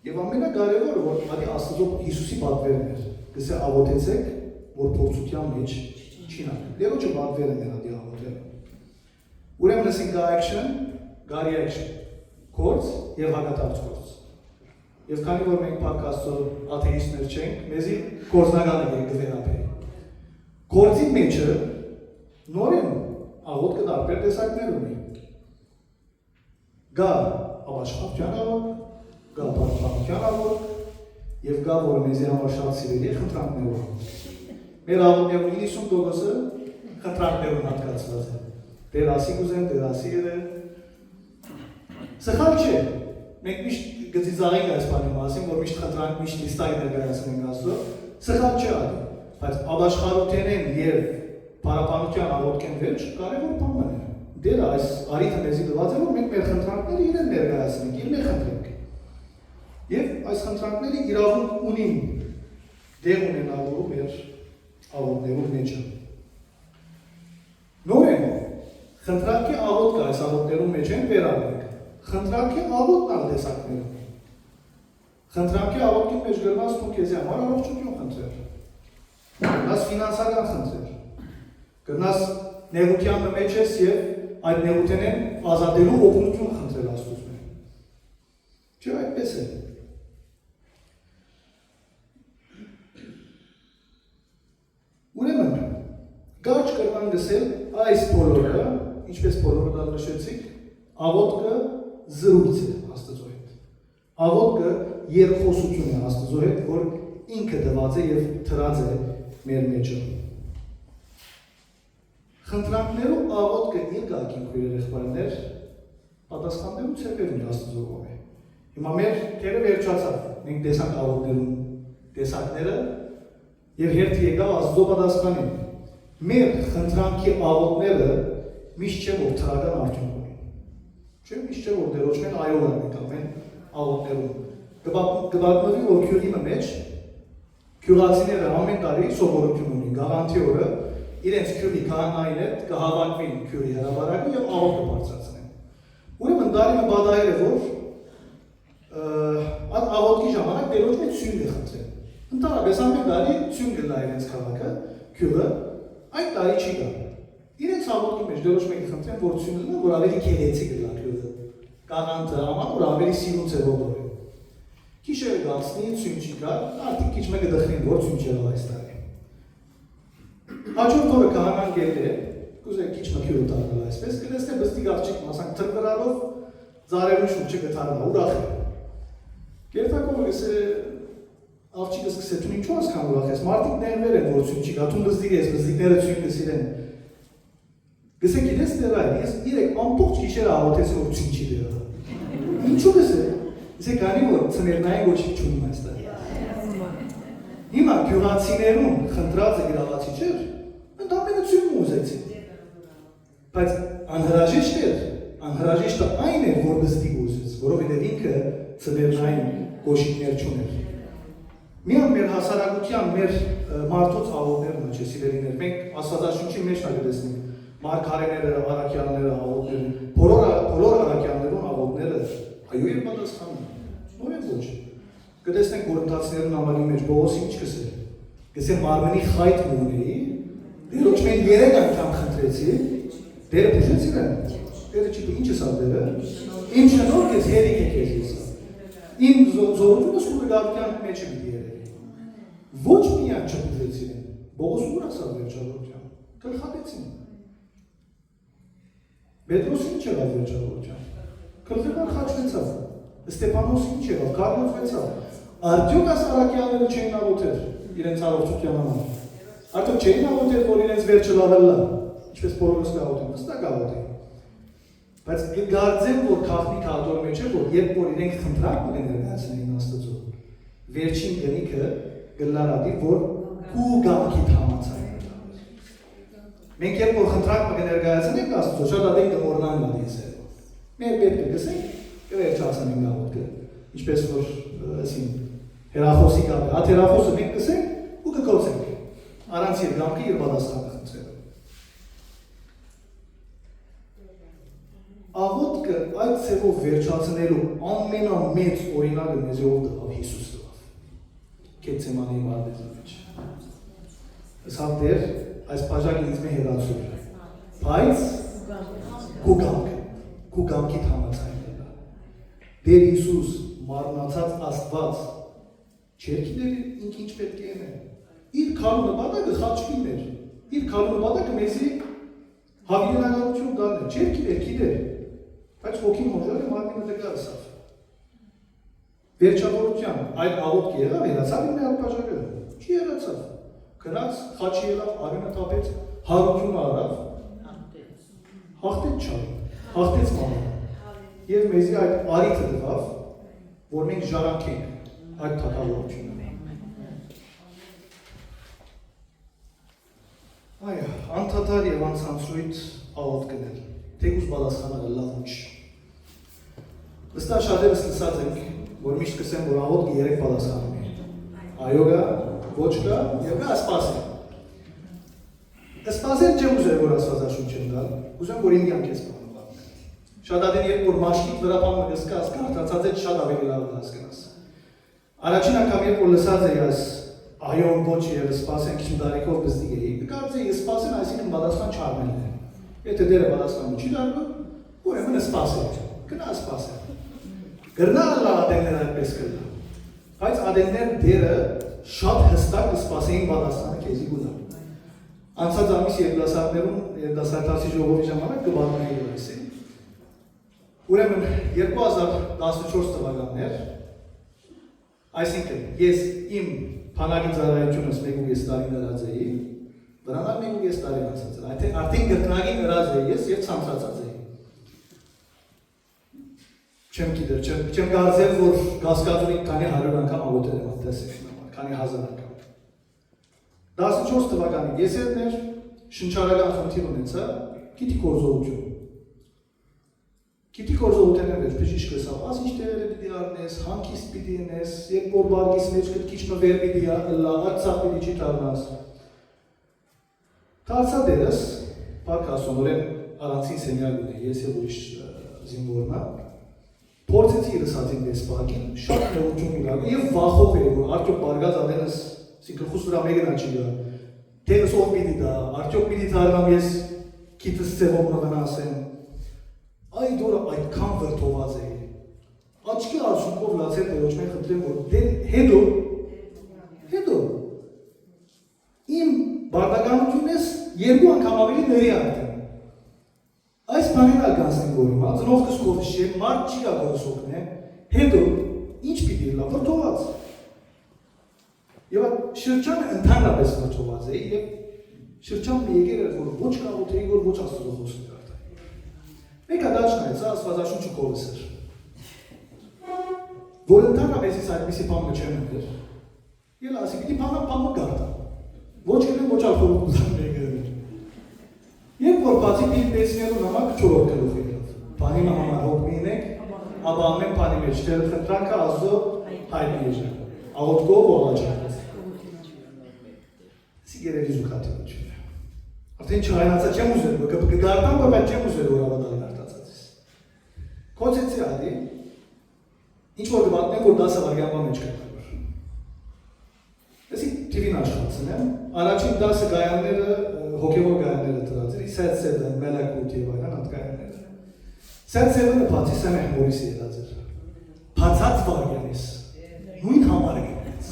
Եվ ամենակարևորը որ ադի Աստծո Հիսուսի պատվերն էր, գսե աղոթեցեք, որ փորձության մեջ չինանք։ Դերոջը պատվերն էր ադի աղոթել։ Ուրեմն ասենք գա action, գա reaction, գործ եւ հակատարձ գործ։ Եվ քանի որ մենք փակ Աստծո աթեիստներ չենք, մեզի գործնականը կվերապերի։ Գործի մեջը նորեն աղոթքը տարբեր տեսակներ ունի։ Գա ապաշխարության աղոթք, գա ապաշխարության աղոթք եւ գա որ մեզի համար շատ սիրելի է խնդրանքներով։ Մեր աղոթքներում 90%-ը խնդրանքներով հատկացված է։ Տեր ասի կուզեմ, Տեր ասի երը։ Սխալ չէ։ Մենք միշտ գծիծաղենք այս բանի մասին, որ միշտ խնդրանք, միշտ լիստայի ներկայացնենք Աստծո, սխալ չէ ադի, բայց ապաշխարութենեն եւ պարապանության աղոթքեն վերջ կարևոր բան է։ Դերը այս արիթը մեզի դված է, որ մենք մեր խնդրանքները իրեն ներկայացնենք, իրեն խնդրենք։ Եվ այս խնդրանքները իրավունք ունին դեղ ունենալու մեր աղոթներում մեջը։ Նորեն խնդրանքի աղոթքը այս աղոթներում մեջ են վերաբերենք։ Խնդրանքի աղոթն ալ տեսակներ ունի։ Խնդրանքի աղոթքի մեջ գրված դու քեզ համար առողջություն խնդրել։ Գնաս ֆինանսական խնդրել։ Գնաս նեղության մեջ ես եւ այդ նեղութենեն ազատելու օգնություն խնդրել Աստծուց։ Չէ, այդպես է։ Ուրեմն, գարչ կրման գսել այս բոլորը, ինչպես բոլորը հաշվեցիք, աղոտքը զրույց է Աստծո հետ։ Աղոտքը երկխոսություն է Աստծո հետ, որ ինքը դված է եւ թրած է մեր մեջը։ Խնդրանքներով աղոտքը երկակին քույր երեխաներ պատասխաններու ցերկեր ունի Աստծո կողմէ։ Հիմա մեր թերը վերջացավ, մենք տեսանք աղոտներուն տեսակները եւ հերթ եկավ Աստծո պատասխանին։ Մեր խնդրանքի աղոտները միշտ չէ որ թրական արդյունք ունեն։ Չէ, միշտ չէ որ դերոճեն այո ենք ամեն աղոտներում։ Կբատնվի որ քյուրի մեջ քյուրացիները ամեն տարի սովորություն ունի, գաղանթի օրը իրենց քյուրի քահանային հետ կհավաքվին քյուրի հրաբարակը եւ աղոտ կբարձրացնեն։ Ուրեմն դարիմը բադայել է որ այդ աղոտքի ժամանակ դերոճեն ցույն է խնդրել։ Ընդհանրապես ամեն տարի ցույն գնա իրենց քաղաքը, քյուրը այդ տարի չի գա։ Իրենց աղոտքի մեջ դերոճեն խնդրեն որ ցույն լինի, որ ավելի քերեցի գնա քյուրը։ Գաղանթը աման որ ավելի սիրուն ձևով դորի։ Գիշերը գացնի ցույն չի գա, արդյոք քիչ մեկը դխրին որ ցույն չեղավ այս տարի։ Հաջորդ օրը քահանան գելել է, կուզեք քիչ մքյուրը դառնալ այսպես, կտեսնե բստիկ աղջիկ մասանք թրվրալով զարևի շուրջը գտարնա, ուրախ է։ Գերտակով գսե աղջիկը սկսե դու ինչու ասքան ուրախ ես, մարդիկ ներվեր են որ ցույն չի գա, դու բստիկ ես, բստիկները ցույն կսիրեն։ Գսե գիտես դեռ այ, ես 3 ամբողջ գիշեր աղոթեցի որ ցույն չի դեռ։ Ինչու գսե։ Իսկ քանի որ ծներնային ոչինչ չունի այստեղ։ Հիմա գյուղացիներուն խնդրածը գրավացի չէր, ընդամենը ցույն ուզեցի։ Բայց անհրաժեշտը այն էր, որ բստիկ ուզեց, որովհետև ինքը ծներնային գոշիկներ չուներ։ Միան մեր հասարակության, մեր մարդոց աղոտներն է, սիրելիներ, մենք Աստվածաշունչի մեջ նկատեցնենք մարգարեները, առաքյալները, աղոտները, բոլոր առաքյալներուն աղոտները այո եւ պատասխանում։ Նոր է ոչ։ Կտեսնենք Կորինթացիներուն համարի մեջ Պողոսի ինչ կսել։ Կսել մարմնի խայտ ունեի, դերոջ մենք 3 անգամ խնդրեցի, դերը բուժեց իրեն։ Դերը չի ինչ էսա դերը։ Իմ շնորհք ես հերիք եք ես եսա։ Իմ զորությունը սուրգարության մեջ է երևի։ Ոչ միայն չբուժեց իրեն, Պողոս ուր ասավ վերջավորության։ Գլխատեցին։ Պետրոսին ինչ եղավ վերջավորության։ Քրդական խաչվեցավ։ Ստեփանոսին ինչ եղավ, կարգվեցավ։ Արդյոք ասարակյանները չէին աղոթել իրենց առողջության համար։ Արդյոք չէին աղոթել, որ իրենց վերջը լավելա, ինչպես բոլորս կաղոթեն, հստակ աղոթեն։ Բայց կգարձեմ, որ քաղաքնի հատորը մեջ է, որ երբ որ իրենք խնդրակ կներկայացնեին Աստծո, վերջին գնիքը գլարադի, որ քու գամքի համացային։ Մենք երբ որ խնդրակ կներկայացնենք Աստծո, շատ ադեն կմոռնան լադիեսը։ Մեր պետք է գսենք կվերջացնենք աղոթքը, ինչպես որ ասին հերախոսի կապ է, հատ հերախոսը մենք կսենք ու կկոցենք, առանց երգամքի և բադասխանը խնդրել։ Աղոթքը այդ ծևով վերջացնելու ամենամեծ օրինակը մեզ ով տվավ Հիսուս տվավ, Գեթսեմանի մարտեզի մեջ։ Ասավ դեր այս բաժակը ինձ մե հերացուր, բայց կուգամքի համացային Դեր Հիսուս մարմնացած Աստված չէր գիտեր ինք ինչ պետք է եղնե։ Իր քարու նպատակը խաչքին էր։ Իր քարու նպատակը մեզի հավիտենականություն տալն է։ Չէր գիտեր։ Բայց ոգին հոժարը մարմինը դգացավ։ Վերջավորության այդ աղոթքը եղավ, հերացավ իր մեր բաժակը։ Չի հերացավ։ Գնաց, խաչի ելավ, արյունը տապեց, հարություն արավ։ Հաղթեց չարը, հաղթեց մամը։ Եվ մեզի այդ արիթը դվավ, որ մենք ժառանգենք այդ թագավորությունը։ Այո, անդադար եւ անցանցույթ աղոթ գնել, թեկուզ պատասխանելը լավ ուչ։ Վստահ շատերս լսած ենք, որ միշտ կսեմ, որ աղոթքը 3 պատասխանում է։ Այո գա, ոչ գա եւ գա սպասել։ Սպասել չեմ ուզել, որ Աստվածաշունչ եմ գալ, ուզեմ, որ իմ կյանք ես բանում։ Շատ ադեն երբ որ մաշկիտ վրապանը գսկաս, կարդացած է շատ ավելի լավ հասկանաս։ Առաջին անգամ երբ որ լսած էի այս այոն ոչ եւ սպասենք քիչ դարիքով բզդիկ էի, կարծեի սպասեն, այսինքն պատասխան չառնելն է։ Եթե դերը պատասխանը չի դառնում, ուրեմն սպասել, գնա սպասել։ Գրնալը ադեններ այդպես կլա։ Բայց ադեններ դերը շատ հստակ կսպասեին պատասխանը քեզի գունա։ Անցած ամիս երիտասարդներում երիտասարդացի ժողովի ժամանակ կբանում էի այսին։ Ուրեմն 2014 թվականներ, այսինքն ես իմ փանագի ծառայությունս 1.5 տարի նրած էի, վրանալ 1.5 տարի անցած էր, արդեն գտնագի նրած էի ես և ցանցացած էի։ Չեմ գիտեր, չեմ կարծել, որ կասկածունի քանի 100 անգամ աղոթել եմ անտեսեքին համար, քանի 1000 անգամ։ 14 թվականի եսերներ շնչարական խնդիր ունեցա, գիտի գործողություն։ Գիտի գործողութենը մեջ բժիշկ կսավ, աս ինչ տեղերը պիտի առնես, հանգիստ պիտի ենես, երբ որ բարգիս մեջ կտքիչմը վեր պիտի լա, արցավ պիտի չի տարնաս։ Տարցա դերս, պարկ ասոնորեն առանցին սենյակ ունե, ես և ուրիշ զինվորնա, փորձեցի իրսածին դես պարկին, շատ նեղություն ունակ, և վախով էր, որ արդյոք բարգած ադենս, սինքր խուս վրա մեկնա չի գա, տեղս ով պիտի դա, արդյոք պիտի թարնամ ես կիտս ծևով նվնասեմ, Այ դորը այդքան վրդոված էի, աչքի արշունքով լացել դերոջ մենք խնդրեմ, որ հետո, իմ բարդականություն ես երկու անգամ ավելի ների արդեն, այս բանին ալկանսնին գորիմ, ծնողքս կովս չէ, մարդ չի գա գորսողն է, հետո, ինչ պիտի լա, վրդոված, և շրջանը ընդհանրապես վրդոված էի, և շրջանն եկեր էր, որ ոչ կաղոտ էի, որ ոչ աստուծո խոսն էր արդեն։ Մեկը դաչն է, սա ասվածաշունչը կովս էր, որ ընդհանրապես ես այդպիսի պամը չեմ ընդեր, ել ասի, պիտի պամը գարտա, ոչ կրեմ, ոչ ալքորով կուզան մեկը էր։ Երբ որ բացի պիլ պեսնելու նամակ չորոր կլուխ եղավ, պանի համար հոգ մինեք, ապա ամեն պանի մեջ, տերը խնդրանքը ազդո հայտնի էր, աղոտկով ողաճակեց։ Սի գերելի զուկատիվություն է։ Արդեն չհայնացա չեմ ուզեր, գարտան, որ բատ չեմ ուզեր որ ավադալ գարտացած ես։ Կոցեցի ադի, ինչ-որ գվատնեմ, որ դասը վարգյանվա մեջ կրնավոր։ Եսի թիվին աշխատցն եմ, առաջին դասը գայանները, հոգևոր գայանները տրած էր, սետ սևն, մելակուտ և այլան ատգայանները։ Սետ սևնը պացի սեմեհ մորիսի երած էր, պացած վարգյանիս, նույն համար գնեց։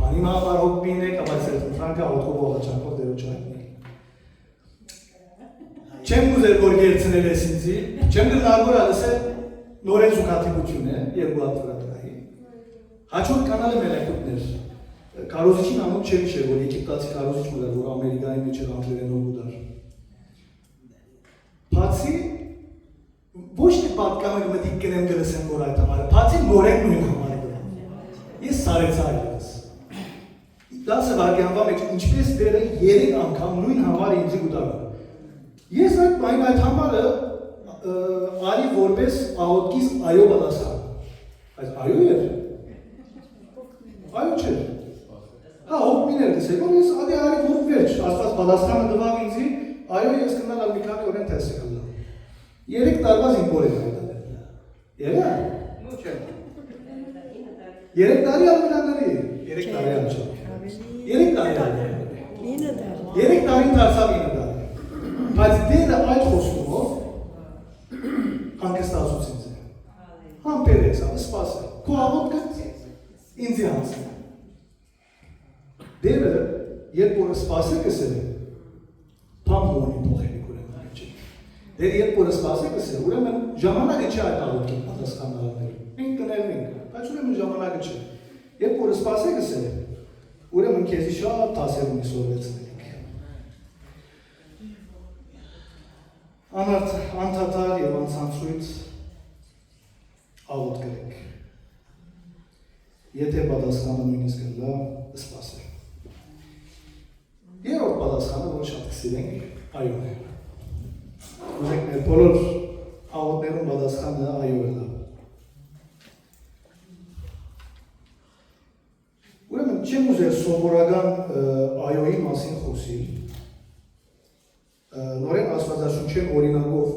Պանի համար հոգ մինեք, ապայց էր ֆրանկա հոտկով ողաչանքով դերոչ հայտնի։ Չեմ ուզեր, որ գերցնել ես ինձի, չեմ գրնավոր ալս է նորեն զուկատիվություն է, երկու ատվրատրայի։ Հաչորդ կանալը մելակուտներ, կարոզիչին անոն չեմ չէ, որ եգիպտացի կարոզիչ մուդար, որ ամերիկայի մեջ էր անգլերենով մուդար։ Պացի, ոչ թե պատկամը մտիկ կնեմ գրսեմ, որ այդ համարը, պացի նորեն նույն համարը գրամ։ Ես սարեցա այլս։ Դասը վարգյանվա մեջ ինչպես դերը 3 անգամ նույն համարը ինձի գուտարում։ Ես այդ համարը արի որպես աղոտքիս այո բադասխան։ Այս այո էր։ Այո չէր։ Հա, հոգմին էր գսել, որ ես ադի արի որ վերջ, աստված բադասխանը դվավ ինձի, այո ես կնալ ալ մի քանի օրեն թեսը կլա։ 3 տարվա զինվոր էր այդա։ Եղա։ Նու չէ։ 3 տարի ալմիրանների, 3 տարի ալ չէ։ 3 տարի ալմիրանների։ 3 տարին դարձավ 9 տարի։ Բայց դերը այդ խոսումով հանգստացուց ինձ է։ Համպեր ես ալը, սպաս է։ Քո աղոտքը ինձի հանցն է։ Դերը, երբ որ սպաս է կսել է, պամ հոնի փոխելիք ուրեմն մեջ է։ Դերը երբ որ սպաս է կսել, ուրեմն ժամանակը չէ այդ աղոտքի պատասխանարները։ Մենք կներվենք, բայց ուրեմն ժամանակը չէ։ Երբ որ սպաս է կսել, ուրեմն քեզի շատ տասեր ունի սորվեցնելիք։ Անդադար և անցանցույց աղոտ կրեք։ Եթե պատասխանը նույնիսկ լա, սպաս է։ Երորդ պատասխանը, որ շատ կսիրենք, այոն է։ Ուզենք մեր բոլոր աղոտներում պատասխանը այո է լա։ Ուրեմն չեմ ուզեր սովորական այոյի մասին խոսիլ, նորեն աստվածաշունչեն օրինակով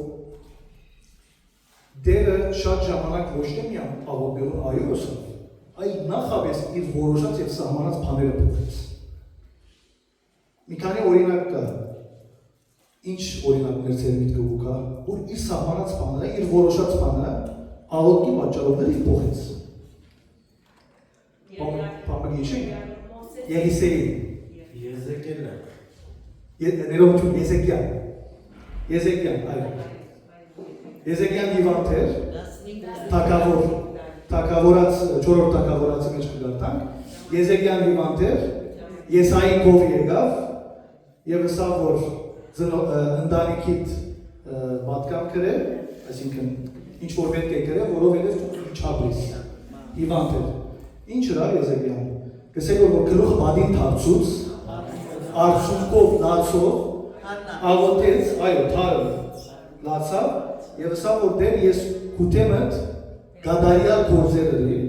դերը շատ ժամանակ ոչ թե միան աղոտներում այո ոսավ, այ նախապես իր որոշած և սահմանած բաները փոխեց։ Մի քանի օրինակ կա, ինչ օրինակներ ձեր միտքը կա, որ իր սահմանած բանը, իր որոշած բանը աղոտքի պատճառով փոխեց։ Պամը գիշենք, Եղիսեի։ Եզեկելը։ Ներողություն, Եզեկյան, այո։ Եզեկյան հիվանդ էր, թագավորած 4-րդ թագավորացի մեջ կգարտանք, Եզեկյան հիվանդ էր, Եսայի կով եկավ եւ ասավ որ ընտանիքիդ պատկան կրել, այսինքն ինչ որ պետք է կրել, որովհետեւ չապրես։ Հիվանդ էր։ Ինչ հրար Եզեկյան։ Գսել որ գլուխը բադին թարցուց, արցունքով լացով, աղոթեց, այո, թարը լացավ եւ ասավ որ դեր ես կուտեմդ գադարիալ գործերը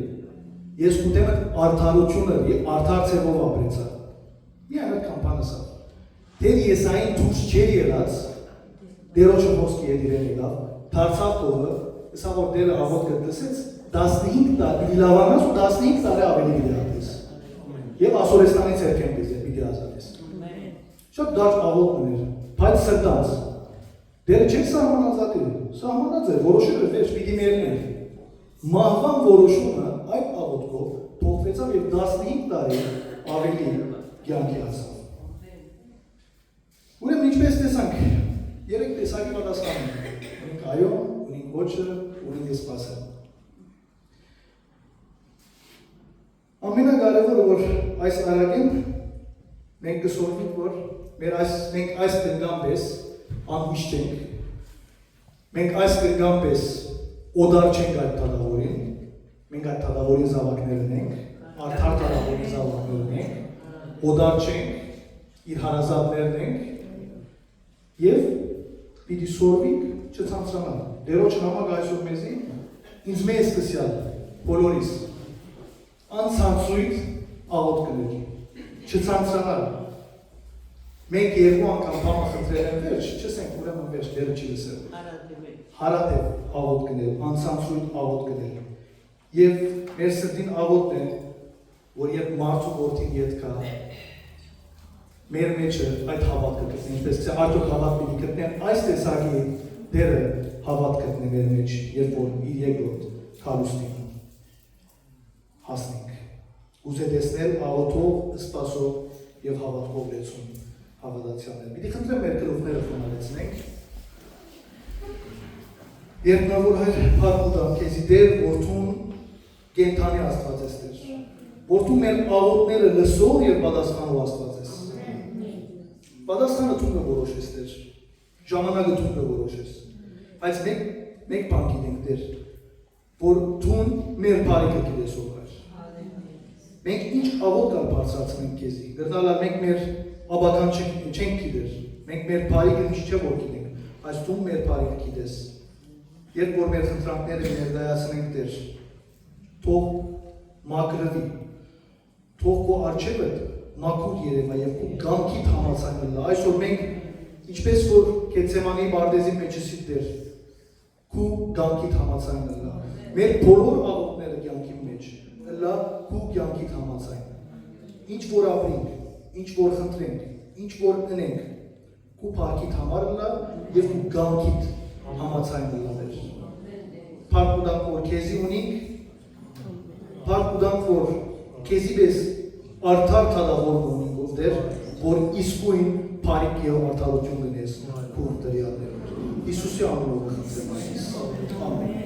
ես կուտեմդ արդարությունը արդար ցևով ապրեցա։ Միայն այդ կամպանասա։ Դեր Եսային դուրս չեր ելած, դերոջը խոսքի հետ իրեն եկավ, դարձավ կողը, ասա որ դերը աղոտ գտնեցեց 15 տարի լավանաս ու 15 տարի ավելի դիապես։ Եվ ասորեստանից երկեն դեզ պիտի ազատես։ Շատ դարձ աղոտ մներ, բայց սրտանց։ Դերը չեք սահմանազատել, սահմանած է, որոշել է վերջ պիտի մերներ։ Մահվան որոշումը այդ աղոտքով թողվեցավ և 15 տարի ավելի կյանքի հասավ։ Ուրեմն ինչպես տեսանք, 3 տեսակի պատասխան ունենք այո, ունենք ոչը, ունենք եսպասը։ Ամենակարևորը որ այս արագին մենք կսորվենք որ մենք այս կրգան պես անհիշ չենք, մենք այս կրգան պես օդար չենք այդ թագավորին, մենք այդ թագավորի զավակներն ենք, արդար թագավորի զավակներն ենք, օդար չենք, իր հարազատներն ենք և պիտի սորվենք չցանցրանալ։ Դերոջ նամակ այսօր մեզի ինձ մեզ սկսյալ, բոլորիս, անցանցույթ աղոտ կներ, չցանցրանալ։ Մենք երկու անգամ բամը խնդրել են վերջ, չսենք ուրեմն վերջ, դերը չի լսել։ Հարատև աղոտ կնել, անցանցույթ աղոտ կնել։ Եվ մեր սրտին աղոտն է, որ երբ մարդու որդին ետ կա, մեր մեջը այդ հավատքը գտնի, ինչպես կսե արդյոք հավատ պիտի գտնի, այս տեսակի դերը հավատ գտնի մեր մեջ, երբ որ իր երկրորդ քարուստին հասնենք։ Ուզե տեսնել աղոտով, սպասով և հավատքով լեցում հավատացյալներ։ Պիտի խնդրեմ մեր կրովները խոնարեցնենք։ Երբ նա որ հայր պարպուտան կեզի դեր, որդուն գենթանի աստված ես դեր։ Որդուն մեր աղոտները լսող և պատասխանով աստված ես։ Պատասխանը թունը որոշ ես դեր, ժամանակը թունը որոշ ես։ Բայց մեկ բան գիտենք դեր, որ թուն մեր բարիքը գիտես ողար։ Մենք ինչ աղոտ կար բարձրացնենք կեզի, գրնալար մենք մեր աբական չենք գիտեր, մենք մեր բարիքը ինչ չէ որ գիտենք, այս թուն մեր բարիքը գիտես։ Երբ որ մեր խնդրանքները ներկայացնենք դեր, թող մակրվի, թող քո առջևը մաքուր երևա եւ քո գամքիդ համացան լա։ Այսօր մենք ինչպես որ Գեթսեմանի բարդեզի մեջսիդ դեր, քո գամքիդ համացան լա։ Մեր բոլոր աղոթները կյանքի մեջ լա քո գամքիդ համացան։ Ինչ որ ապրենք, ինչ որ խնդրենք, ինչ որ ընենք, քո փառքիդ համար լա եւ քո գամքիդ համացան լա։ Փառք որ քեզի ունենք, փառք որ քեզի պես արդար թագավոր ունենք ով դեր, որ իսկույն փառք եւ արդարություն գնես քո դրյալներով։ Հիսուսի անունով խնդրեմ այս։ Ամեն։